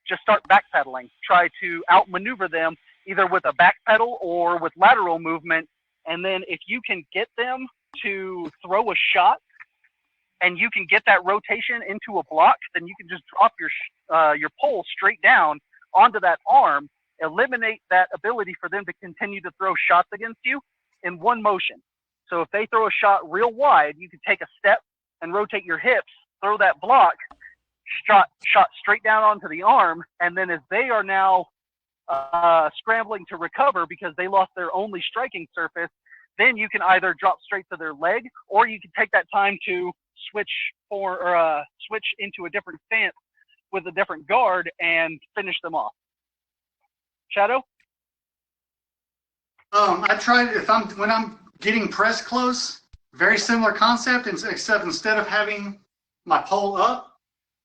just start backpedaling. Try to outmaneuver them either with a backpedal or with lateral movement. And then if you can get them to throw a shot and you can get that rotation into a block, then you can just drop your pole straight down onto that arm, eliminate that ability for them to continue to throw shots against you in one motion. So if they throw a shot real wide, you can take a step and rotate your hips, throw that block, shot straight down onto the arm, and then as they are now scrambling to recover because they lost their only striking surface, then you can either drop straight to their leg, or you can take that time to switch into a different stance with a different guard and finish them off. Shadow? I tried when I'm getting pressed close, very similar concept, except instead of having my pole up,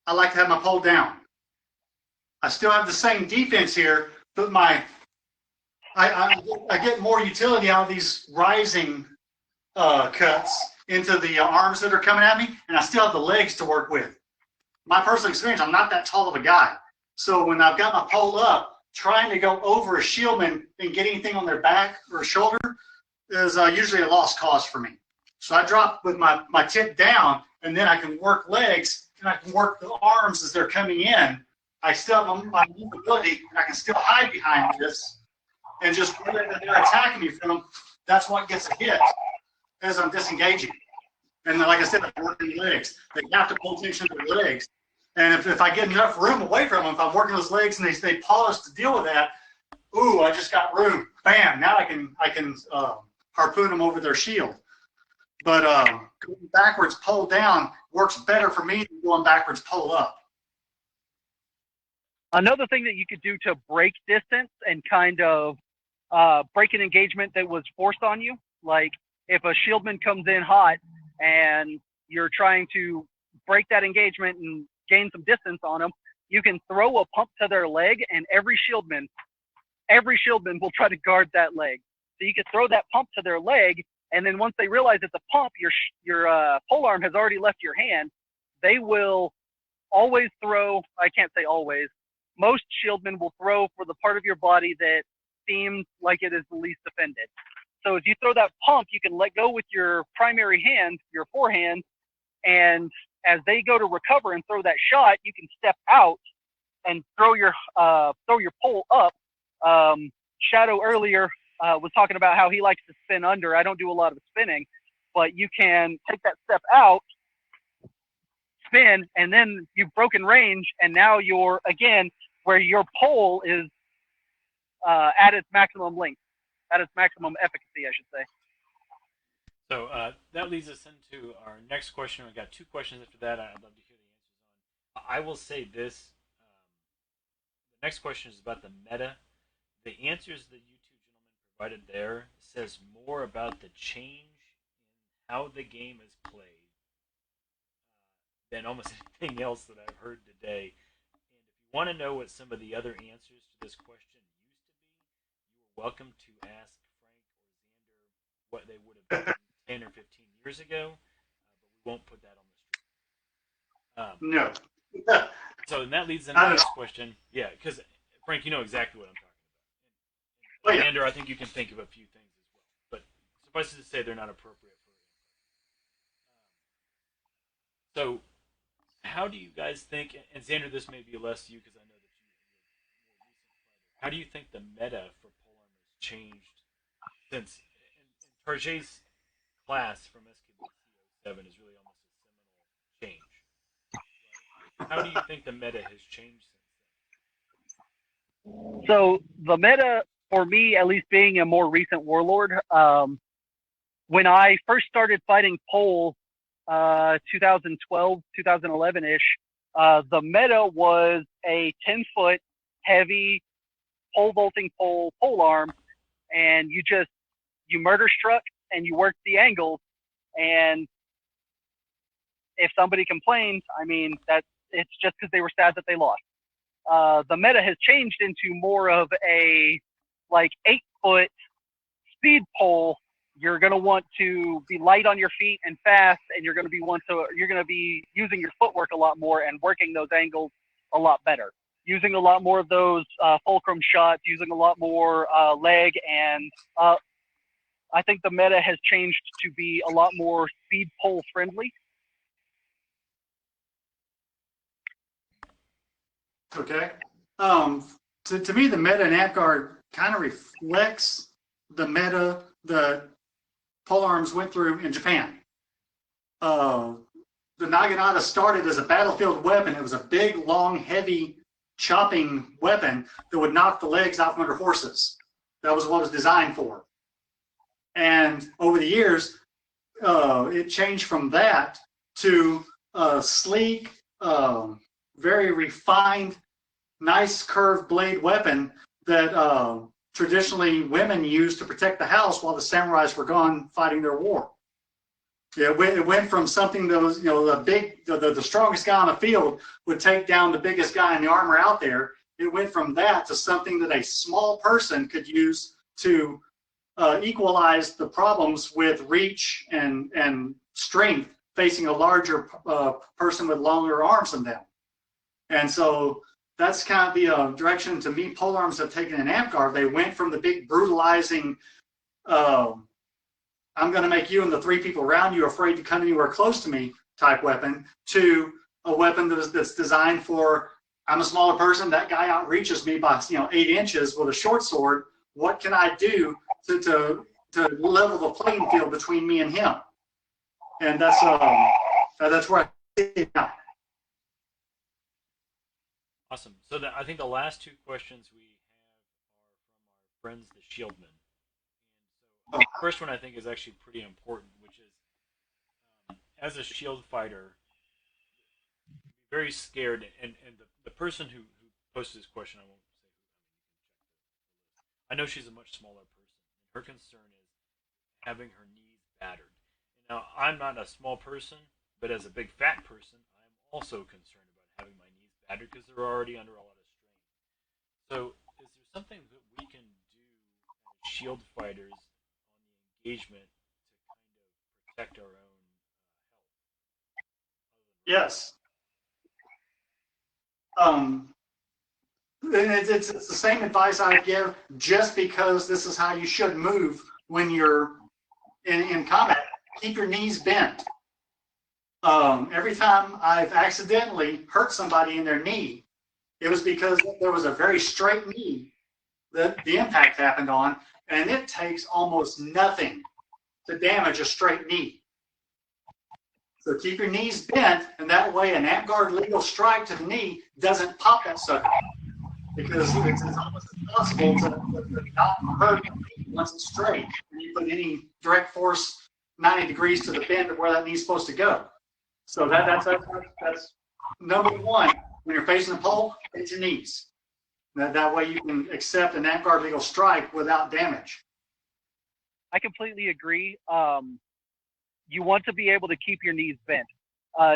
I like to have my pole down. I still have the same defense here, but I get more utility out of these rising cuts into the arms that are coming at me, and I still have the legs to work with. My personal experience, I'm not that tall of a guy. So when I've got my pole up, trying to go over a shieldman and get anything on their back or shoulder is usually a lost cause for me. So I drop with my tip down, and then I can work legs, and I can work the arms as they're coming in. I still have my movability, and I can still hide behind this, and just whatever they're attacking me from, that's what gets a hit as I'm disengaging. And like I said, I'm working legs. They have to pay attention to their legs. And if I get enough room away from them, if I'm working those legs and they stay polished to deal with that, ooh, I just got room. Bam! Now I can harpoon them over their shield. But going backwards, pole down works better for me than going backwards, pole up. Another thing that you could do to break distance and kind of break an engagement that was forced on you, like if a shieldman comes in hot and you're trying to break that engagement and gain some distance on them, you can throw a pump to their leg, and every shieldman will try to guard that leg. So you could throw that pump to their leg, and then once they realize it's a pump, your polearm has already left your hand. They will always throw. I can't say always. Most shieldmen will throw for the part of your body that seems like it is the least offended. So if you throw that pump, you can let go with your primary hand, your forehand, and as they go to recover and throw that shot, you can step out and throw your pole up. Shadow earlier was talking about how he likes to spin under. I don't do a lot of spinning, but you can take that step out, spin, and then you've broken range, and now you're again where your pole is at its maximum length, at its maximum efficacy, I should say. So that leads us into our next question. We've got two questions after that. I'd love to hear the answers on. I will say this. The next question is about the meta. The answers that you two gentlemen provided there says more about the change in how the game is played than almost anything else that I've heard today. And if you want to know what some of the other answers to this question used to be, you are welcome to ask Frank or Zander what they would have done 10 or 15 years ago, but we won't put that on the street. No. So and that leads into the next question. Yeah, because Frank, you know exactly what I'm talking about. And Zander, I think you can think of a few things as well, but suffice it to say they're not appropriate for So how do you guys think, and Zander, this may be less you because I know that you're more recent fighter, how do you think the meta for Polearm has changed since in Tarjay's class from SKBC 07 is really almost a seminal change. Right? How do you think the meta has changed since then? So the meta, for me, at least being a more recent warlord, when I first started fighting pole, 2012, 2011-ish, the meta was a 10-foot heavy pole vaulting polearm, and you murder struck and you work the angles, and if somebody complains, I mean, it's just because they were sad that they lost. The meta has changed into more of a like 8-foot speed pole. You're going to want to be light on your feet and fast, and you're going to be using your footwork a lot more and working those angles a lot better. Using a lot more of those fulcrum shots, using a lot more leg, and I think the meta has changed to be a lot more speed pole friendly. Okay. To me, the meta in AppGuard kind of reflects the meta the polearms went through in Japan. The Naginata started as a battlefield weapon. It was a big, long, heavy chopping weapon that would knock the legs out from under horses. That was what it was designed for. And over the years, it changed from that to a sleek, very refined, nice curved blade weapon that traditionally women used to protect the house while the samurais were gone fighting their war. Yeah, it went from something that was, the strongest guy on the field would take down the biggest guy in the armor out there. It went from that to something that a small person could use to equalize the problems with reach and strength facing a larger person with longer arms than them. And so that's kind of the direction to me polearms have taken in Amtgard. They went from the big brutalizing, I'm going to make you and the three people around you afraid to come anywhere close to me type weapon, to a weapon that's designed for, I'm a smaller person, that guy outreaches me by 8 inches with a short sword. What can I do to level the playing field between me and him? And that's where I see it now. Awesome. So I think the last two questions we have are from our friends, the Shieldmen. And so the first one I think is actually pretty important, which is as a shield fighter, very scared, and the person who posted this question, I won't say who, I know she's a much smaller person, and her concern is having her knees battered. Now, I'm not a small person, but as a big fat person, I'm also concerned about having my knees battered because they're already under a lot of strain. So, is there something that we can do as shield fighters on the engagement to kind of protect our own health? Yes. It's the same advice I give, just because this is how you should move when you're in combat. Keep your knees bent. Every time I've accidentally hurt somebody in their knee, it was because there was a very straight knee that the impact happened on, and it takes almost nothing to damage a straight knee. So keep your knees bent, and that way an Amtgard legal strike to the knee doesn't pop that sucker. Because it's almost impossible to not hurt the knee once it's straight. And you put any direct force 90 degrees to the bend of where that knee's supposed to go. So that's number one. When you're facing the pole, it's your knees. That way you can accept an Amtgard legal strike without damage. I completely agree. You want to be able to keep your knees bent.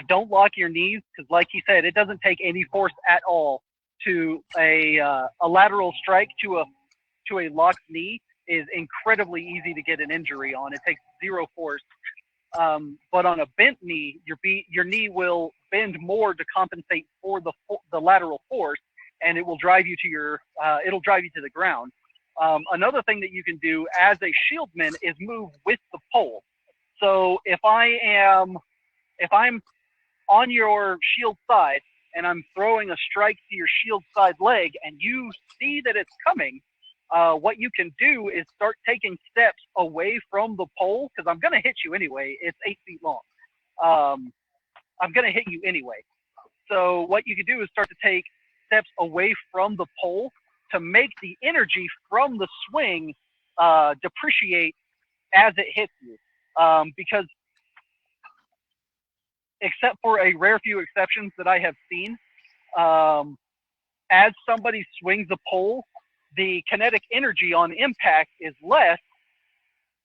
Don't lock your knees, because like he said, it doesn't take any force at all to a lateral strike to a locked knee is incredibly easy to get an injury on. It takes zero force. But on a bent knee, your knee will bend more to compensate for the lateral force, and it will drive you to the ground. Another thing that you can do as a shieldman is move with the pole. So if I'm on your shield side and I'm throwing a strike to your shield side leg and you see that it's coming, what you can do is start taking steps away from the pole, because I'm going to hit you anyway. It's 8 feet long. I'm going to hit you anyway. So what you can do is start to take steps away from the pole to make the energy from the swing depreciate as it hits you. Because except for a rare few exceptions that I have seen, as somebody swings a pole, the kinetic energy on impact is less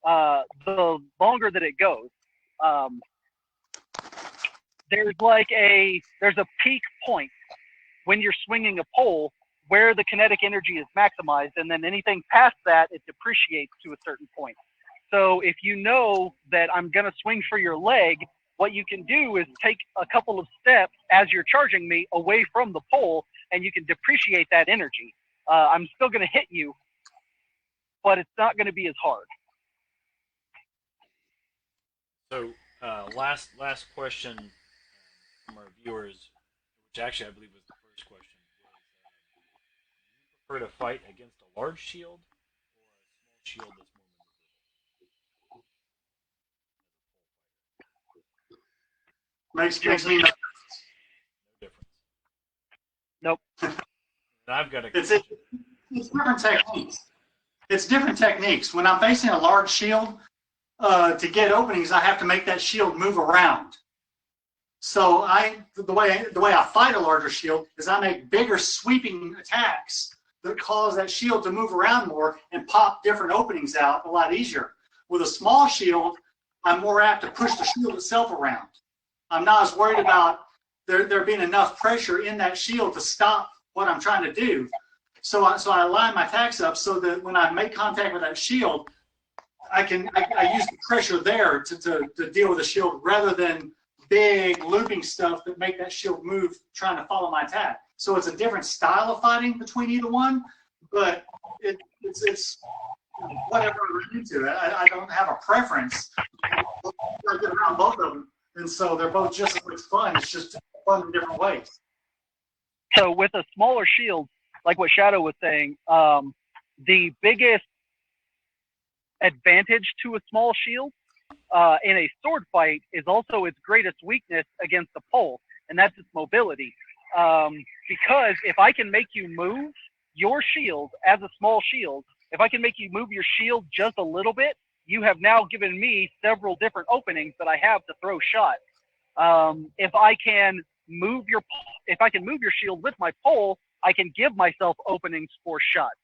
the longer that it goes. There's a peak point when you're swinging a pole where the kinetic energy is maximized, and then anything past that, it depreciates to a certain point. So if you know that I'm going to swing for your leg, what you can do is take a couple of steps as you're charging me away from the pole, and you can depreciate that energy. I'm still going to hit you, but it's not going to be as hard. So last question from our viewers, which actually I believe was the first question, was do you prefer to fight against a large shield or a small shield that's more Makes me no difference? Nope. And I've got a it's different techniques. it's different techniques. When I'm facing a large shield, to get openings, I have to make that shield move around. So the way I fight a larger shield is I make bigger sweeping attacks that cause that shield to move around more and pop different openings out a lot easier. With a small shield, I'm more apt to push the shield itself around. I'm not as worried about there being enough pressure in that shield to stop what I'm trying to do. So I line my attacks up so that when I make contact with that shield, I use the pressure there to deal with the shield rather than big looping stuff that make that shield move trying to follow my attack. So it's a different style of fighting between either one, but it's whatever I run into. I don't have a preference. I get around both of them, and so they're both just as much fun. It's just fun in different ways. So with a smaller shield, like what Shadow was saying, the biggest advantage to a small shield in a sword fight is also its greatest weakness against the pole, and that's its mobility. Because if I can make you move your shield as a small shield, if I can make you move your shield just a little bit, you have now given me several different openings that I have to throw shots. If I can move your shield with my pole, I can give myself openings for shots.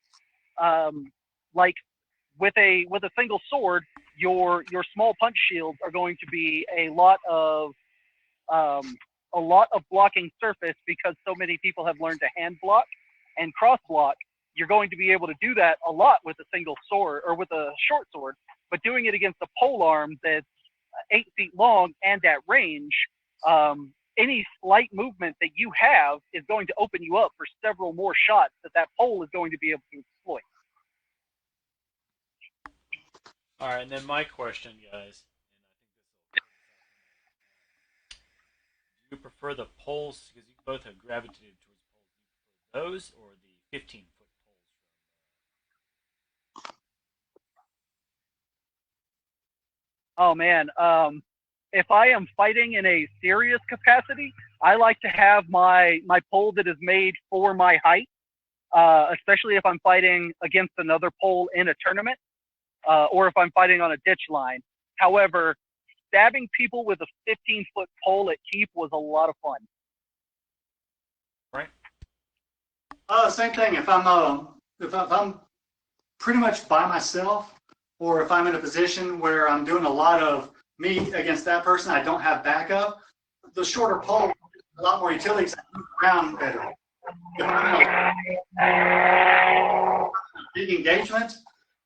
Like with a single sword, your small punch shields are going to be a lot of blocking surface because so many people have learned to hand block and cross block. You're going to be able to do that a lot with a single sword or with a short sword, but doing it against a polearm that's 8 feet long and at range, any slight movement that you have is going to open you up for several more shots that pole is going to be able to exploit. All right, and then my question, guys, and I think this will do you prefer the poles, because you both have gravitated towards poles, do you prefer those or the 15-foot poles? Oh man, if I am fighting in a serious capacity, I like to have my pole that is made for my height, especially if I'm fighting against another pole in a tournament, or if I'm fighting on a ditch line. However, stabbing people with a 15-foot pole at keep was a lot of fun. Right. Same thing. If I'm pretty much by myself, or if I'm in a position where I'm doing a lot of me against that person, I don't have backup, the shorter pole has a lot more utility because I move around better. If I'm in a big engagement,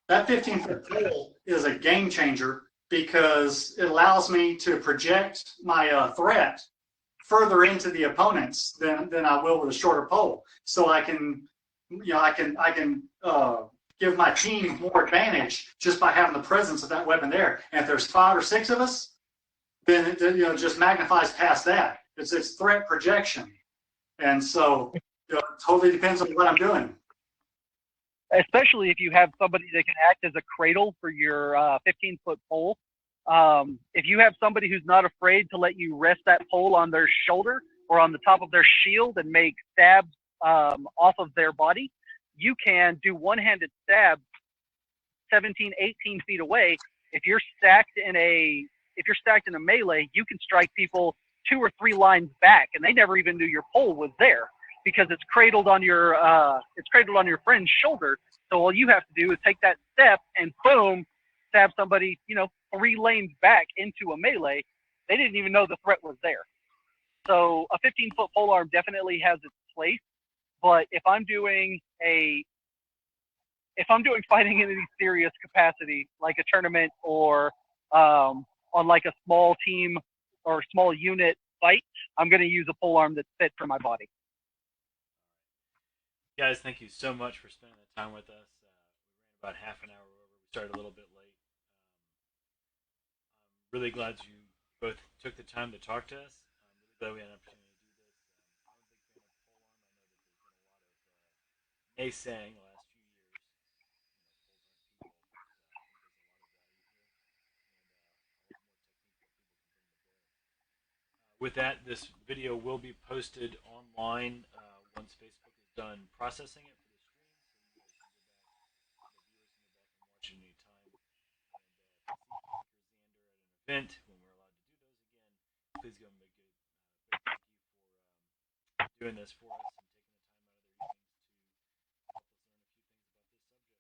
that 15-foot pole is a game changer because it allows me to project my threat further into the opponents than I will with a shorter pole. So I can give my team more advantage just by having the presence of that weapon there. And if there's 5 or 6 of us, then it just magnifies past that. It's threat projection, and so it totally depends on what I'm doing. Especially if you have somebody that can act as a cradle for your 15-foot pole. If you have somebody who's not afraid to let you rest that pole on their shoulder or on the top of their shield and make stabs off of their body, you can do one-handed stabs 17, 18 feet away. If you're stacked in a melee, you can strike people 2 or 3 lines back, and they never even knew your pole was there because it's cradled on your friend's shoulder. So all you have to do is take that step and boom, stab somebody 3 lanes back into a melee. They didn't even know the threat was there. So a 15-foot polearm definitely has its place. But if I'm doing fighting in any serious capacity, like a tournament or on like a small team or small unit fight, I'm going to use a polearm that's fit for my body. Guys, thank you so much for spending the time with us. We ran about half an hour over. We started a little bit late. I'm really glad you both took the time to talk to us. I'm really glad we had an opportunity to do this. I'm a big fan of polearm. I know that there's been a lot of naysaying the last few years. Poles aren't people, but I think there's a lot of value here, and a lot more technique that people can bring to bear. With that, this video will be posted online once Facebook is done processing it for the stream, so you guys can go back, the viewers can go event when we're allowed to do those again, please go and make it. Thank you for doing this for us and taking the time out of their evenings to help us learn a few things about this subject.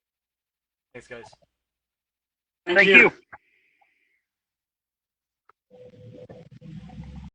Thanks, guys. Thank you.